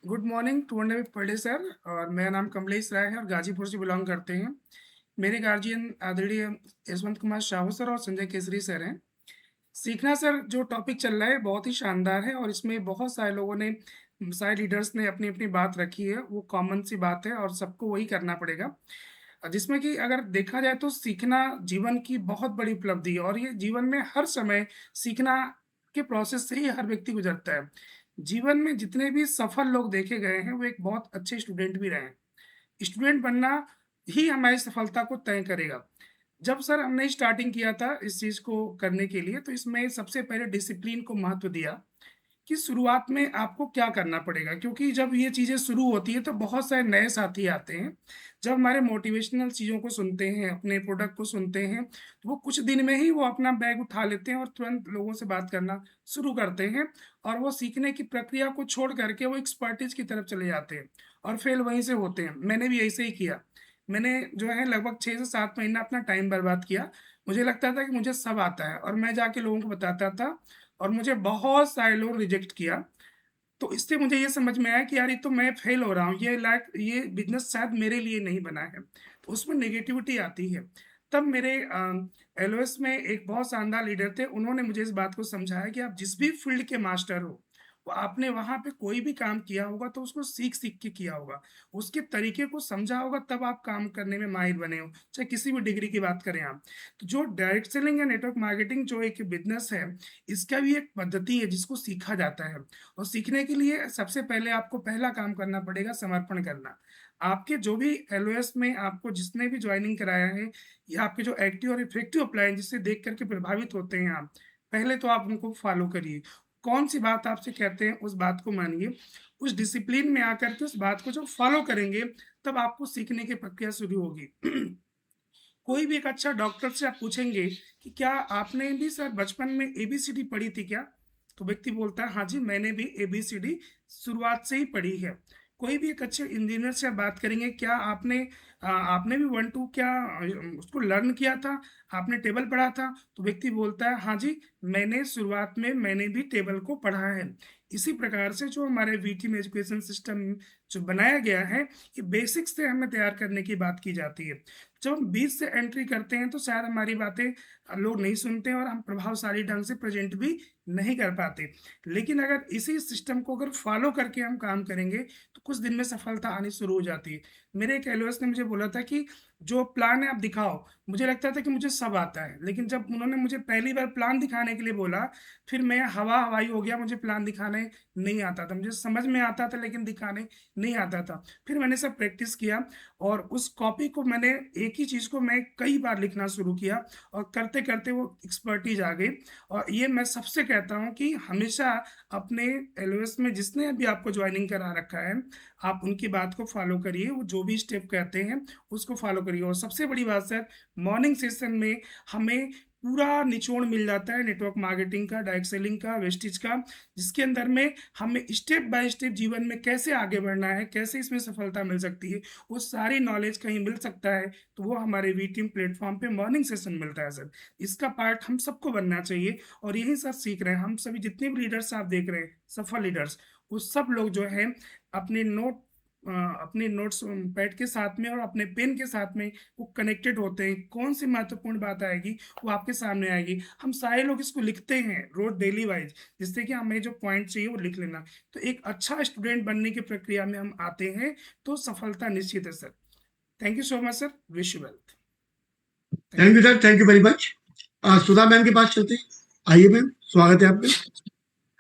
Speaker 8: Good morning 200 per day sir, और मेरा नाम कमलेश राय है और गाजीपुर से बिलोंग करते हैं। मेरे गार्जियन आदरणीय यशवंत कुमार साहू सर और संजय केसरी सर हैं। सीखना सर जो टॉपिक चल रहा है बहुत ही शानदार है, और इसमें बहुत सारे लोगों ने, सारे लीडर्स ने अपनी अपनी बात रखी है, वो कॉमन सी बात है और सबको वही करना पड़ेगा। जिसमें कि अगर देखा जाए तो सीखना जीवन की बहुत बड़ी उपलब्धि है, और ये जीवन में हर समय सीखना के प्रोसेस से ही हर व्यक्ति गुजरता है। जीवन में जितने भी सफल लोग देखे गए हैं वो एक बहुत अच्छे स्टूडेंट भी रहे हैं। स्टूडेंट बनना ही हमारी सफलता को तय करेगा। जब सर हमने स्टार्टिंग किया था इस चीज़ को करने के लिए, तो इसमें सबसे पहले डिसिप्लिन को महत्व दिया कि शुरुआत में आपको क्या करना पड़ेगा, क्योंकि जब ये चीज़ें शुरू होती है तो बहुत सारे नए साथी आते हैं। जब हमारे मोटिवेशनल चीज़ों को सुनते हैं, अपने प्रोडक्ट को सुनते हैं, तो वो कुछ दिन में ही वो अपना बैग उठा लेते हैं और तुरंत लोगों से बात करना शुरू करते हैं, और वो सीखने की प्रक्रिया को छोड़ करके वो एक्सपर्टीज की तरफ चले जाते हैं और फेल वहीं से होते हैं। मैंने भी ऐसे ही किया। मैंने जो है लगभग 6 से 7 महीना अपना टाइम बर्बाद किया। मुझे लगता था कि मुझे सब आता है और मैं जाके लोगों को बताता था, और मुझे बहुत सारे लोग रिजेक्ट किया। तो इससे मुझे ये समझ में आया कि यार ये तो मैं फेल हो रहा हूँ, ये बिजनेस शायद मेरे लिए नहीं बना है। तो उसमें नेगेटिविटी आती है। तब मेरे एलओएस में एक बहुत शानदार लीडर थे, उन्होंने मुझे इस बात को समझाया कि आप जिस भी फील्ड के मास्टर हो, वो आपने वहाँ पे कोई भी काम किया होगा तो उसको सीख सीख के किया होगा, उसके तरीके को समझा होगा, तब आप काम करने में माहिर बने हो, चाहे किसी भी डिग्री की बात करें आप। तो जो डायरेक्ट सेलिंग या नेटवर्क मार्केटिंग जो एक बिजनेस है, इसका भी एक पद्धति है जिसको सीखा जाता है। और सीखने के लिए सबसे पहले आपको पहला काम करना पड़ेगा समर्पण करना। आपके जो भी एलओएस में आपको जिसने भी ज्वाइनिंग कराया है, या आपके जो एक्टिव और इफेक्टिव अप्लायंस जिससे देख करके प्रभावित होते हैं आप, पहले तो आप उनको फॉलो करिए। कौन सी बात आपसे कहते हैं उस बात को मानिए, उस डिसिप्लिन में आकर के उस बात को जब फॉलो करेंगे, तब आपको सीखने की प्रक्रिया शुरू होगी। कोई भी एक अच्छा डॉक्टर से आप पूछेंगे कि क्या आपने भी सर बचपन में ABCD पढ़ी थी क्या, तो व्यक्ति बोलता है हाँ जी मैंने भी ABCD शुरुआत से ही पढ़ी है। कोई भी एक अच्छे इंजीनियर से आप बात करेंगे, क्या आपने भी 1 2 क्या उसको लर्न किया था, आपने टेबल पढ़ा था, तो व्यक्ति बोलता है हाँ जी मैंने शुरुआत में मैंने भी टेबल को पढ़ा है। इसी प्रकार से जो हमारे VT में एजुकेशन सिस्टम जो बनाया गया है, ये बेसिक्स से हमें तैयार करने की बात की जाती है। जब हम बीच से एंट्री करते हैं तो शायद हमारी बातें लोग नहीं सुनते और हम प्रभावशाली ढंग से प्रेजेंट भी नहीं कर पाते। लेकिन अगर इसी सिस्टम को अगर फॉलो करके हम काम करेंगे तो कुछ दिन में सफलता आनी शुरू हो जाती है। मेरे एक एलओएस ने मुझे बोला था कि जो प्लान है आप दिखाओ। मुझे लगता था कि मुझे सब आता है, लेकिन जब उन्होंने मुझे पहली बार प्लान दिखाने के लिए बोला, फिर मैं हवाई हो गया। मुझे प्लान दिखाने नहीं आता था, मुझे समझ में आता था लेकिन दिखाने नहीं आता था। फिर मैंने सब प्रैक्टिस किया और उस कॉपी को मैंने एक ही चीज़ को मैं कई बार लिखना शुरू किया, और करते करते वो एक्सपर्टीज आ गई। और ये मैं सबसे कहता हूँ कि हमेशा अपने एलओएस में जिसने अभी आपको ज्वाइनिंग करा रखा है, आप उनकी बात को फॉलो करिए, वो जो भी स्टेप कहते हैं उसको फॉलो करिए। और सबसे बड़ी बात सर, मॉर्निंग सेशन में हमें पूरा निचोड़ मिल जाता है नेटवर्क मार्केटिंग का, डायरेक्ट सेलिंग का, वेस्टेज का, जिसके अंदर में हमें स्टेप बाय स्टेप जीवन में कैसे आगे बढ़ना है, कैसे इसमें सफलता मिल सकती है, वो सारी नॉलेज कहीं मिल सकता है तो वो हमारे VTeam प्लेटफॉर्म पे मॉर्निंग सेशन मिलता है सर। इसका पार्ट हम सबको बनना चाहिए और यही सर सीख रहे हैं हम सभी। जितने भी लीडर्स आप देख रहे हैं, सफल लीडर्स, वो सब लोग जो है अपने नोट्स पैड के साथ में और अपने पेन के साथ में वो कनेक्टेड होते हैं। कौन सी महत्वपूर्ण बात आएगी वो आपके सामने आएगी। हम सारे लोग इसको लिखते हैं रोज डेली वाइज, जिससे कि हमें जो पॉइंट चाहिए वो लिख लेना। तो एक अच्छा स्टूडेंट बनने की प्रक्रिया में हम आते हैं तो सफलता निश्चित है sir. Thank you so much sir, wish you wealth.
Speaker 1: Thank you sir, thank you very much. Sudha ma'am के पास चलते हैं। आइए मैम, स्वागत है आपका।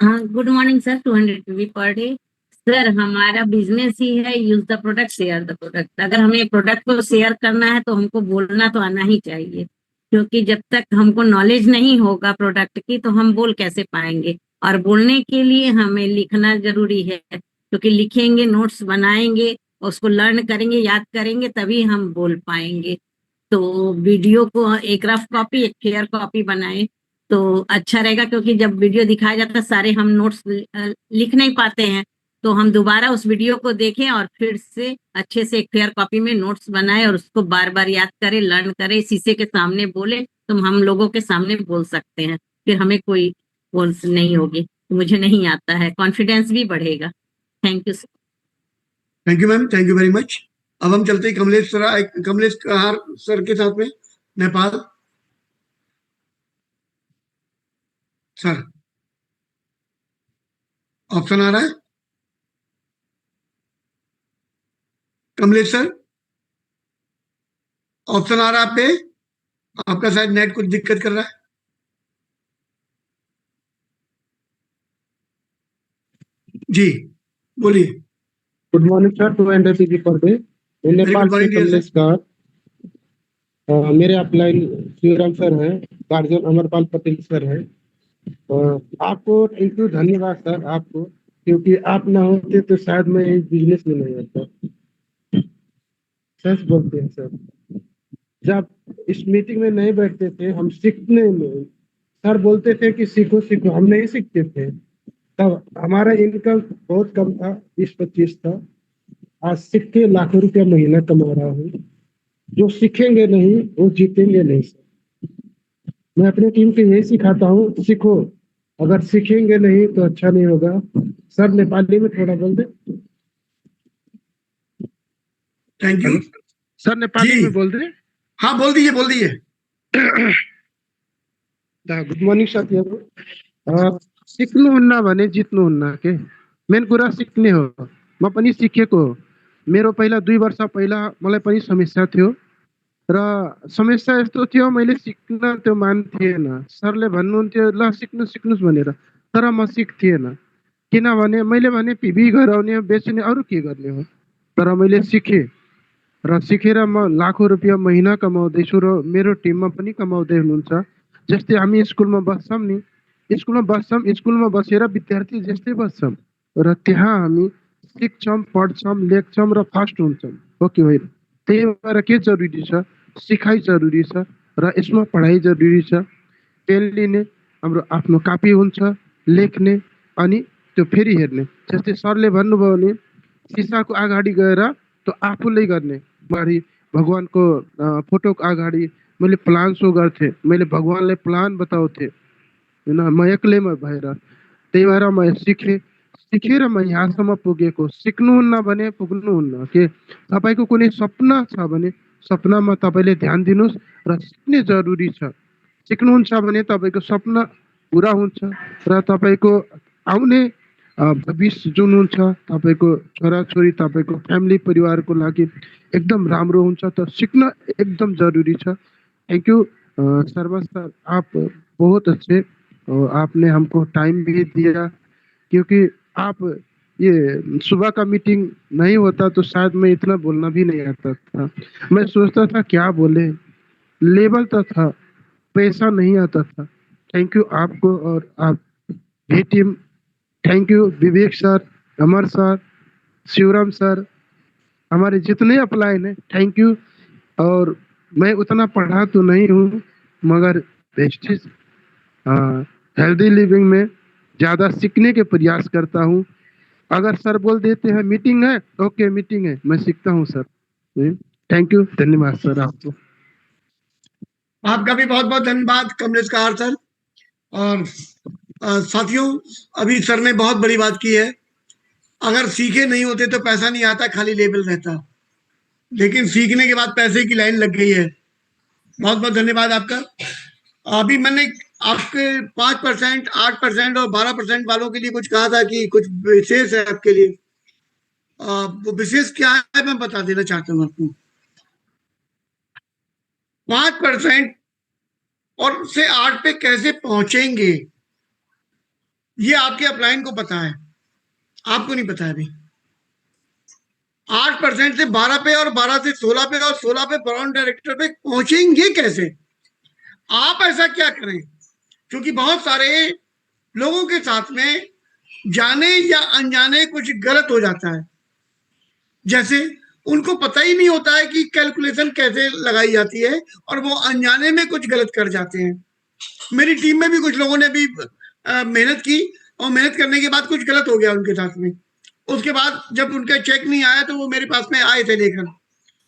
Speaker 9: हाँ, good morning sir. 200 PV per day. Sir हमारा बिजनेस ही है use the product share the product. अगर हमें प्रोडक्ट को शेयर करना है तो हमको बोलना तो आना ही चाहिए, क्योंकि जब तक हमको नॉलेज नहीं होगा प्रोडक्ट की तो हम बोल कैसे पाएंगे। और बोलने के लिए हमें लिखना जरूरी है, क्योंकि लिखेंगे, नोट्स बनाएंगे, उसको लर्न करेंगे, याद करेंगे, तभी हम बोल पाएंगे। तो वीडियो को एक रफ कॉपी, एक फेयर कॉपी बनाए तो अच्छा रहेगा, क्योंकि जब वीडियो दिखाया जाता है सारे हम नोट्स लिख नहीं पाते हैं, तो हम दोबारा उस वीडियो को देखें और फिर से अच्छे से एक फेयर कॉपी में नोट्स बनाए और उसको बार बार याद करें, लर्न करें, शीशे के सामने बोले तो हम लोगों के सामने बोल सकते हैं। फिर हमें कोई बोल नहीं होगी, मुझे नहीं आता है, कॉन्फिडेंस भी बढ़ेगा। Thank you sir.
Speaker 1: Thank you ma'am, thank you very much. अब हम चलते हैं कमलेश कहार सर के साथ में, नेपाल। सर ऑप्शन आ रहा है कमलेश सर, ऑप्शन आ रहा है आप पे? आपका शायद नेट कुछ दिक्कत कर रहा है। जी बोलिए।
Speaker 10: Good morning sir, 200 PV per day. Nepal से कमलेश कहार। मेरे अपलाइन श्रीराम सर हैं, गार्जियन अमरपाल पटेल सर हैं, आपको थैंक यू, धन्यवाद सर आपको, क्योंकि आप ना होते तो शायद मैं इस बिजनेस में नहीं होता। सच बोलते हैं सर, जब इस मीटिंग में नहीं बैठते थे हम सीखने में, सर बोलते थे कि सीखो सीखो, हम नहीं सीखते थे। तब हमारा इनकम बहुत कम था, 20-25 था। आज सीख के लाखों रुपया महीना कमा रहा हूँ। जो सीखेंगे नहीं वो जीतेंगे नहीं सर। मैं अपने टीम को यही सिखाता हूँ, सीखो, अगर सीखेंगे नहीं तो अच्छा नहीं होगा। सर नेपाली में थोड़ा बोल दे।
Speaker 1: थैंक यू
Speaker 10: सर, नेपाली
Speaker 1: जी।
Speaker 10: में बोल दे।
Speaker 1: हाँ बोल दीजिए।
Speaker 10: गुड मर्निङ साथीहरू। सिक्नुहुन्न भने जित्नुहुन्न के, मेन कुरा सिक्ने हो। म पनि सिकेको हो। मेरो पहिला 2 वर्ष पहिला मलाई पनि समस्या थियो र समस्या यस्तो थियो, मैले सिक्न त्यो मान थिएन। सरले भन्नुहुन्थ्यो ल सिक्नु सिक्नुस् भनेर, तर म सिक्थिएन। किनभने मैले भने पिबी गराउने बेच्ने अरू के गर्ने हो। तर मैले सिकेँ र सिकेर म लाखौँ रुपियाँ महिना कमाउँदैछु र मेरो टिममा पनि कमाउँदै हुनुहुन्छ। जस्तै हामी स्कुलमा बस्छौँ नि, स्कुलमा बसेर विद्यार्थी जस्तै बस्छौँ र त्यहाँ हामी सिक्छौँ, पढ्छौँ, लेख्छौँ र फर्स्ट हुन्छौँ, हो कि होइन? त्यही भएर के जरुरी छ, सिकाइ जरुरी छ र यसमा पढाइ जरुरी छ। पेन लिने, हाम्रो आफ्नो कापी हुन्छ, लेख्ने अनि त्यो फेरि हेर्ने। जस्तै सरले भन्नुभयो भने सिसाको अगाडि गएर त्यो आफूले गर्ने, अगाडि भगवानको फोटोको अगाडि मैले प्लान सो गर्थेँ, मैले भगवानलाई प्लान बताउँथेँ होइन, म एक्लैमा भएर। त्यही भएर म सिकेर म यहाँसम्म पुगेको। सिक्नुहुन्न भने पुग्नुहुन्न के। तपाईँको कुनै सपना छ भने सपनामा तपाईँले ध्यान दिनुहोस् र सिक्ने जरुरी छ। सिक्नुहुन्छ भने तपाईँको सपना पुरा हुन्छ र तपाईँको आउने भविष्य जुन हुन्छ, तपाईँको छोराछोरी, तपाईँको फ्यामिली परिवारको लागि एकदम राम्रो हुन्छ। त सिक्न एकदम जरुरी छ। थैंक यू शर्मा सर, आप बहुत अच्छे, और आपने हमको टाइम भी दिया, क्योंकि आप ये सुबह का मीटिंग नहीं होता तो शायद मैं इतना बोलना भी नहीं आता था। मैं सोचता था क्या बोले, लेवल तो था, पैसा नहीं आता था। थैंक यू आपको और आप भी team. Thank you Vivek sir, Amar sir, Shivram sir, हमारे जितने अपलाइन है, थैंक यू। और मैं उतना पढ़ा तो नहीं हूँ, मगर प्रेस्टीज हेल्दी लिविंग में ज़्यादा सीखने के प्रयास करता हूँ। अगर सर बोल देते हैं मीटिंग है, ओके मीटिंग है, मैं सीखता हूँ सर। थैंक यू, धन्यवाद सर आपको।
Speaker 1: आपका भी बहुत बहुत धन्यवाद कमलेश कार सर। और साथियों, अभी सर ने बहुत बड़ी बात की है। अगर सीखे नहीं होते तो पैसा नहीं आता, खाली लेवल रहता, लेकिन सीखने के बाद पैसे की लाइन लग गई है। बहुत बहुत धन्यवाद आपका। अभी मैंने आपके 5%, 8% और 12% वालों के लिए कुछ कहा था कि कुछ विशेष है आपके लिए। वो विशेष क्या है मैं बता देना चाहता हूँ आपको। 5% और से 8 पे कैसे पहुंचेंगे ये आपके अपलाइन को पता है, आपको नहीं पता है। अभी 8% से 12 पे और 12 से 16 पे और 16 पे ब्रांड डायरेक्टर पे पहुंचेंगे कैसे? आप ऐसा क्या करें, क्योंकि बहुत सारे लोगों के साथ में जाने या अनजाने कुछ गलत हो जाता है। जैसे उनको पता ही नहीं होता है कि कैलकुलेशन कैसे लगाई जाती है और वो अनजाने में कुछ गलत कर जाते हैं। मेरी टीम में भी कुछ लोगों ने भी मेहनत की और मेहनत करने के बाद कुछ गलत हो गया उनके साथ में। उसके बाद जब उनका चेक नहीं आया तो वो मेरे पास में आए थे लेकर,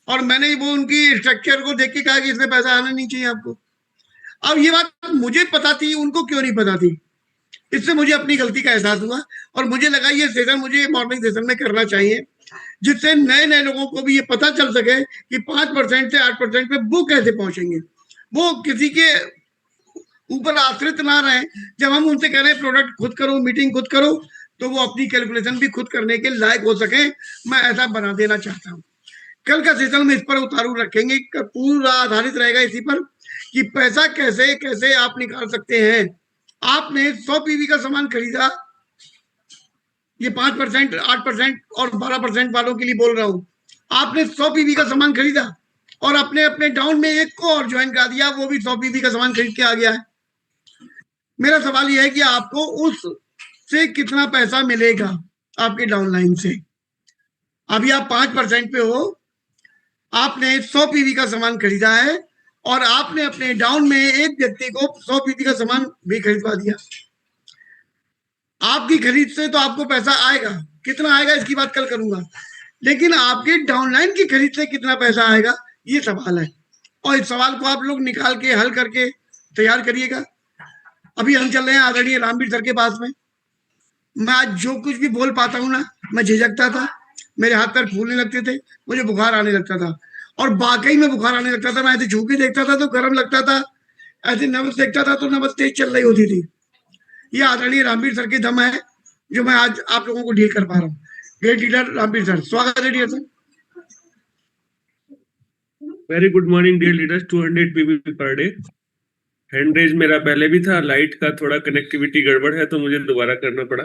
Speaker 1: और मैंने वो उनकी स्ट्रक्चर को देख के कहा कि इसमें पैसा आना नहीं चाहिए आपको। अब ये बात मुझे पता थी, उनको क्यों नहीं पता थी। इससे मुझे अपनी गलती का एहसास हुआ और मुझे लगा ये सेशन मुझे मॉर्निंग सेशन में करना चाहिए, जिससे नए नए लोगों को भी ये पता चल सके कि 5% से 8% पे वो कैसे पहुंचेंगे। वो किसी के ऊपर आश्रित ना रहे। जब हम उनसे कह रहे हैं प्रोडक्ट खुद करो, मीटिंग खुद करो, तो वो अपनी कैलकुलेशन भी खुद करने के लायक हो सके। मैं ऐसा बना देना चाहता हूँ। कल का सेशन में इस पर उतारू रखेंगे, पूरा आधारित रहेगा इसी पर कि पैसा कैसे कैसे आप निकाल सकते हैं। आपने 100 पीवी का सामान खरीदा, ये 5%, 8% और 12% वालों के लिए बोल रहा हूं। आपने 100 पीवी का सामान खरीदा और अपने अपने डाउन में एक को और ज्वाइन करा दिया, वो भी 100 पीवी का सामान खरीद के आ गया है। मेरा सवाल यह है कि आपको उससे कितना पैसा मिलेगा आपके डाउनलाइन से। अभी आप 5% पे हो, आपने 100 पीवी का सामान खरीदा है और आपने अपने डाउन में एक व्यक्ति को 100 पीवी का सामान भी खरीदवा दिया। आपकी खरीद से तो आपको पैसा आएगा, कितना आएगा इसकी बात कल करूंगा, लेकिन आपके डाउनलाइन की खरीद से कितना पैसा आएगा ये सवाल है, और इस सवाल को आप लोग निकाल के हल करके तैयार करिएगा। अभी हम चल रहे हैं आदरणीय रामवीर सर के पास में। मैं आज जो कुछ भी बोल पाता हूँ ना, मैं झिझकता था, मेरे हाथ पैर फूलने लगते थे, मुझे बुखार आने लगता था, और वाकई में बुखार आने लगता था। मैं ऐसे छू के देखता था तो गर्म लगता था, ऐसे नब्ज देखता था तो नब्ज तेज चल रही होती थी। ये आदरणीय रामवीर सर की दम है जो मैं आज आप लोगों को डील कर पा रहा हूँ। ग्रेट लीडर रामवीर सर, स्वागत है dear sir.
Speaker 11: Very good morning dear leaders. 200 PV per day. Hand raise मेरा पहले भी था, लाइट का थोड़ा कनेक्टिविटी गड़बड़ है तो मुझे दोबारा करना पड़ा।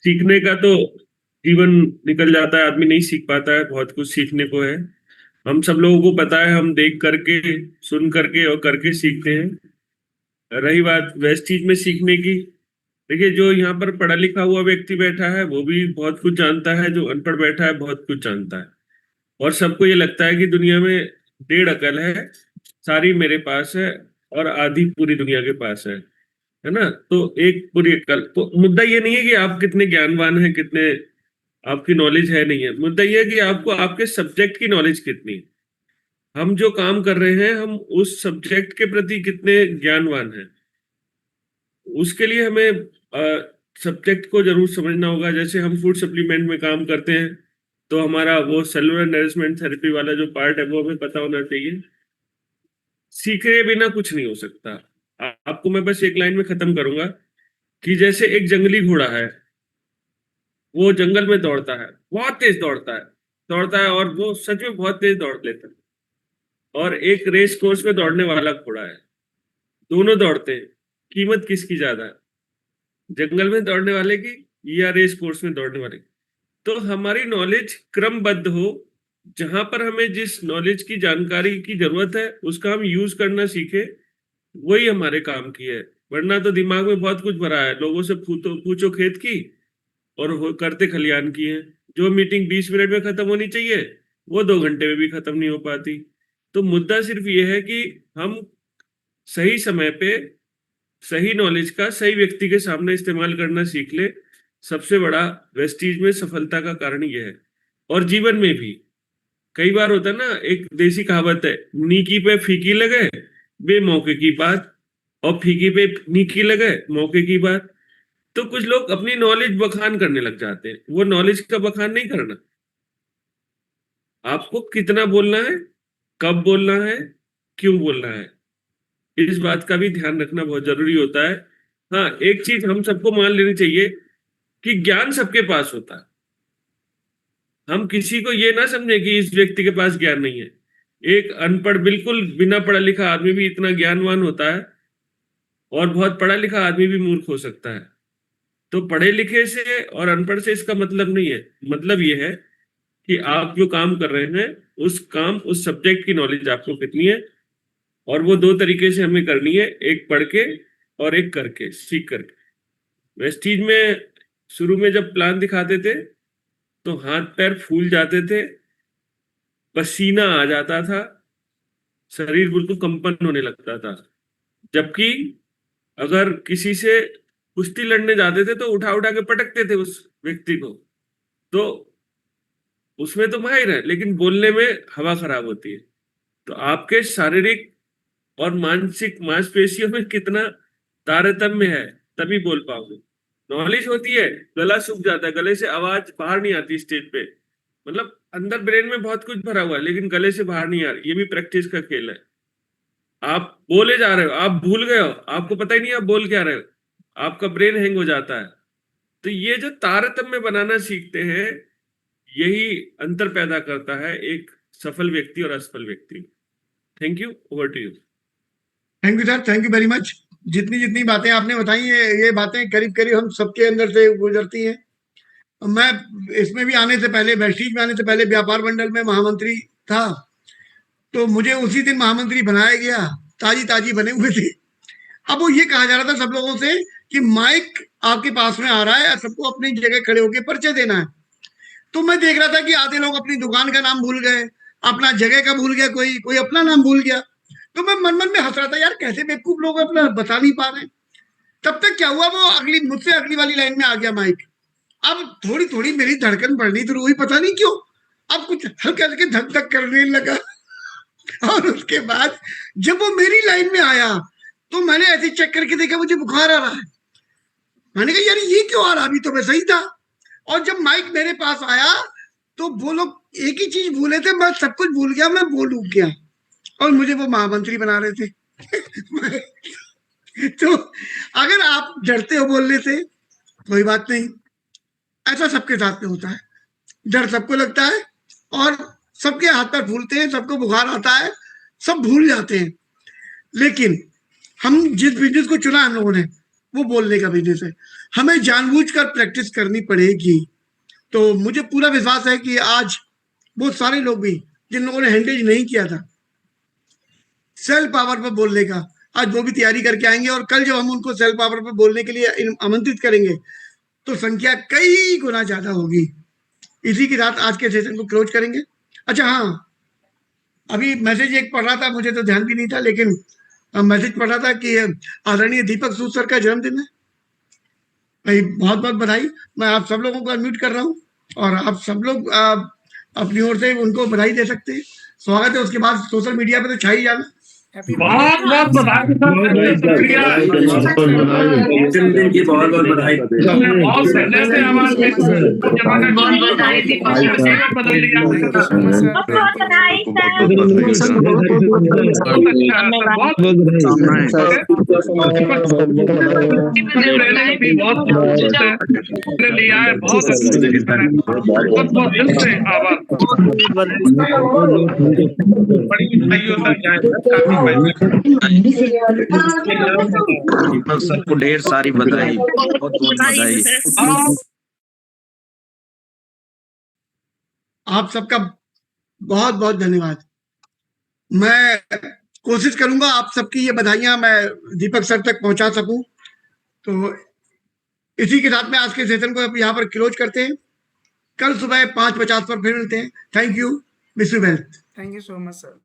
Speaker 11: सीखने का तो जीवन निकल जाता है, आदमी नहीं सीख पाता है, बहुत कुछ सीखने को है। हम सब लोगों को पता है, हम देख करके, सुन करके और करके सीखते हैं। रही बात वेस्टीज में सीखने की, देखिए जो यहाँ पर पढ़ा लिखा हुआ व्यक्ति बैठा है वो भी बहुत कुछ जानता है, जो अनपढ़ बैठा है बहुत कुछ जानता है, और सबको ये लगता है कि दुनिया में 1.5 अकल है, सारी मेरे पास है और आधी पूरी दुनिया के पास है ना। तो एक पूरी अकल, तो मुद्दा ये नहीं है कि आप कितने ज्ञानवान हैं, कितने आपकी नॉलेज है नहीं है, मुद्दा ये है कि आपको आपके सब्जेक्ट की नॉलेज कितनी है। हम जो काम कर रहे हैं हम उस सब्जेक्ट के प्रति कितने ज्ञानवान हैं, उसके लिए हमें सब्जेक्ट को जरूर समझना होगा। जैसे हम फूड सप्लीमेंट में काम करते हैं तो हमारा वो सेलुलर नरिशमेंट थेरेपी वाला जो पार्ट है वो हमें पता होना चाहिए। सीखे बिना कुछ नहीं हो सकता। आपको मैं बस एक लाइन में खत्म करूंगा कि जैसे एक जंगली घोड़ा है, वो जंगल में दौड़ता है, बहुत तेज दौड़ता है और वो सच में बहुत तेज दौड़ लेता है, और एक रेस कोर्स में दौड़ने वाला घोड़ा है, दोनों दौड़ते हैं, कीमत किसकी ज्यादा है, जंगल में दौड़ने वाले की या रेस कोर्स में दौड़ने वाले की। तो हमारी नॉलेज क्रमबद्ध हो, जहां पर हमें जिस नॉलेज की जानकारी की जरूरत है उसका हम यूज करना सीखे, वही हमारे काम की है। वरना तो दिमाग में बहुत कुछ भरा है, लोगों से पूछो खेत की और करते खलियान की है। जो मीटिंग 20 मिनट में खत्म होनी चाहिए वो 2 घंटे में भी खत्म नहीं हो पाती। तो मुद्दा सिर्फ ये है कि हम सही समय पे सही नॉलेज का सही व्यक्ति के सामने इस्तेमाल करना सीख ले। सबसे बड़ा वेस्टीज में सफलता का कारण यह है। और जीवन में भी कई बार होता है ना, एक देसी कहावत है, नीकी पे फीकी लगे बे मौके की बात, और फीकी पे नीकी लगे मौके की बात। तो कुछ लोग अपनी नॉलेज बखान करने लग जाते हैं। वो नॉलेज का बखान नहीं करना, आपको कितना बोलना है, कब बोलना है, क्यों बोलना है, इस बात का भी ध्यान रखना बहुत जरूरी होता है। हाँ, एक चीज हम सबको मान लेनी चाहिए कि ज्ञान सबके पास होता है। हम किसी को ये ना समझे कि इस व्यक्ति के पास ज्ञान नहीं है। एक अनपढ़, बिल्कुल बिना पढ़ा लिखा आदमी भी इतना ज्ञानवान होता है, और बहुत पढ़ा लिखा आदमी भी मूर्ख हो सकता है। तो पढ़े लिखे से और अनपढ़ से इसका मतलब नहीं है। मतलब ये है कि आप जो काम कर रहे हैं उस सब्जेक्ट की नॉलेज आपको कितनी है, और वो 2 तरीके से हमें करनी है, एक पढ़ के और एक करके, सीख करके। वेस्टीज में शुरू में जब प्लान दिखाते थे तो हाथ पैर फूल जाते थे, पसीना आ जाता था, शरीर बिल्कुल कंपन होने लगता था। जबकि अगर किसी से कुश्ती लड़ने जाते थे तो उठा उठा के पटकते थे उस व्यक्ति को, तो उसमें तो माहिर है, लेकिन बोलने में हवा खराब होती है। तो आपके शारीरिक और मानसिक मांसपेशियों में कितना तारतम्य है, तभी बोल पाओगे। नॉलेज होती है, गला सूख जाता है, गले से आवाज बाहर नहीं आती स्टेज पे, मतलब अंदर ब्रेन में बहुत कुछ भरा हुआ है लेकिन गले से बाहर नहीं आ रही। ये भी प्रैक्टिस का खेल है। आप बोले जा रहे हो, आप भूल गए हो, आपको पता ही नहीं आप बोल क्या रहे हो, आपका ब्रेन हैंग हो जाता है। तो ये जो तारतम्य बनाना सीखते हैं, यही अंतर पैदा करता है एक सफल व्यक्ति और असफल व्यक्ति। Thank you, over to you.
Speaker 1: Thank you sir, thank you very much. जितनी बातें आपने बताई ये बातें करीब करीब हम सबके अंदर से गुजरती हैं। मैं इसमें भी आने से पहले, वेस्टीज में आने से पहले व्यापार मंडल में महामंत्री था, तो मुझे उसी दिन महामंत्री बनाया गया, ताजी बने हुए थे। अब वो ये कहा जा रहा था सब लोगों से कि माइक आपके पास में आ रहा है, सबको अपनी जगह खड़े होकर परिचय देना है। तो मैं देख रहा था कि आधे लोग अपनी दुकान का नाम भूल गए, अपना जगह का भूल गया, कोई अपना नाम भूल गया। तो मैं मन मन में हंस रहा था, यार कैसे बेवकूफ लोग अपना बता नहीं पा रहे। तब तक क्या हुआ, वो मुझसे अगली वाली लाइन में आ गया माइक। अब थोड़ी थोड़ी मेरी धड़कन बढ़नी शुरू हुई, पता नहीं क्यों। अब कुछ हल्के हल्के धक धक करने लगा। और उसके बाद जब वो मेरी लाइन में आया तो मैंने ऐसे चेक करके देखा, मुझे बुखार आ रहा है। मैंने कहा यार ये क्यों आ रहा, अभी तो मैं सही था। और जब माइक मेरे पास आया तो वो लोग एक ही चीज भूले थे, मैं सब कुछ भूल गया, मैं बोलू क्या, और मुझे वो महामंत्री बना रहे थे। तो अगर आप डरते हो बोलने से, कोई बात नहीं, ऐसा सबके साथ में होता है। डर सबको लगता है और सबके हाथ पैर फूलते हैं, सबको बुखार आता है, सब भूल जाते हैं। लेकिन हम जिस बिजनेस को चुना हम लोगों ने, वो बोलने का बिजनेस है। हमें जानबूझकर प्रैक्टिस करनी पड़ेगी। तो मुझे पूरा विश्वास है कि आज बहुत सारे लोग भी जिन लोगों ने हैंडेज नहीं किया था सेल पावर पर बोलने का, आज वो भी तैयारी करके आएंगे। और कल जब हम उनको सेल पावर पर बोलने के लिए आमंत्रित करेंगे तो संख्या कई गुना ज्यादा होगी। इसी के साथ आज के सेशन को क्लोज करेंगे। अच्छा हाँ, अभी मैसेज एक पढ़ रहा था, मुझे तो ध्यान भी नहीं था, लेकिन मैसेज पढ़ रहा था कि आदरणीय दीपक सूद सर का जन्मदिन है। भाई बहुत बहुत बधाई। मैं आप सब लोगों को अनम्यूट कर रहा हूँ और आप सब लोग अपनी ओर से उनको बधाई दे सकते हैं। स्वागत है। उसके बाद सोशल मीडिया पे तो छाई जाना।
Speaker 6: बहुत बहुत बधाई
Speaker 12: जन्मदिन की बहुत बहुत बधाई।
Speaker 6: बहुत पहले से हमारे बदल दिया। लिया है, बहुत बहुत दिल से आभार।
Speaker 12: दीपक सर को ढेर सारी बधाई, बहुत बहुत बधाई।
Speaker 1: आप सबका बहुत बहुत धन्यवाद। मैं कोशिश करूंगा आप सबकी ये बधाइयां मैं दीपक सर तक पहुंचा सकूं। तो इसी के साथ में आज के सेशन को यहाँ पर क्लोज करते हैं। कल सुबह 5:50 पर फिर मिलते हैं। Thank you, wish you well.
Speaker 8: Thank you so much sir.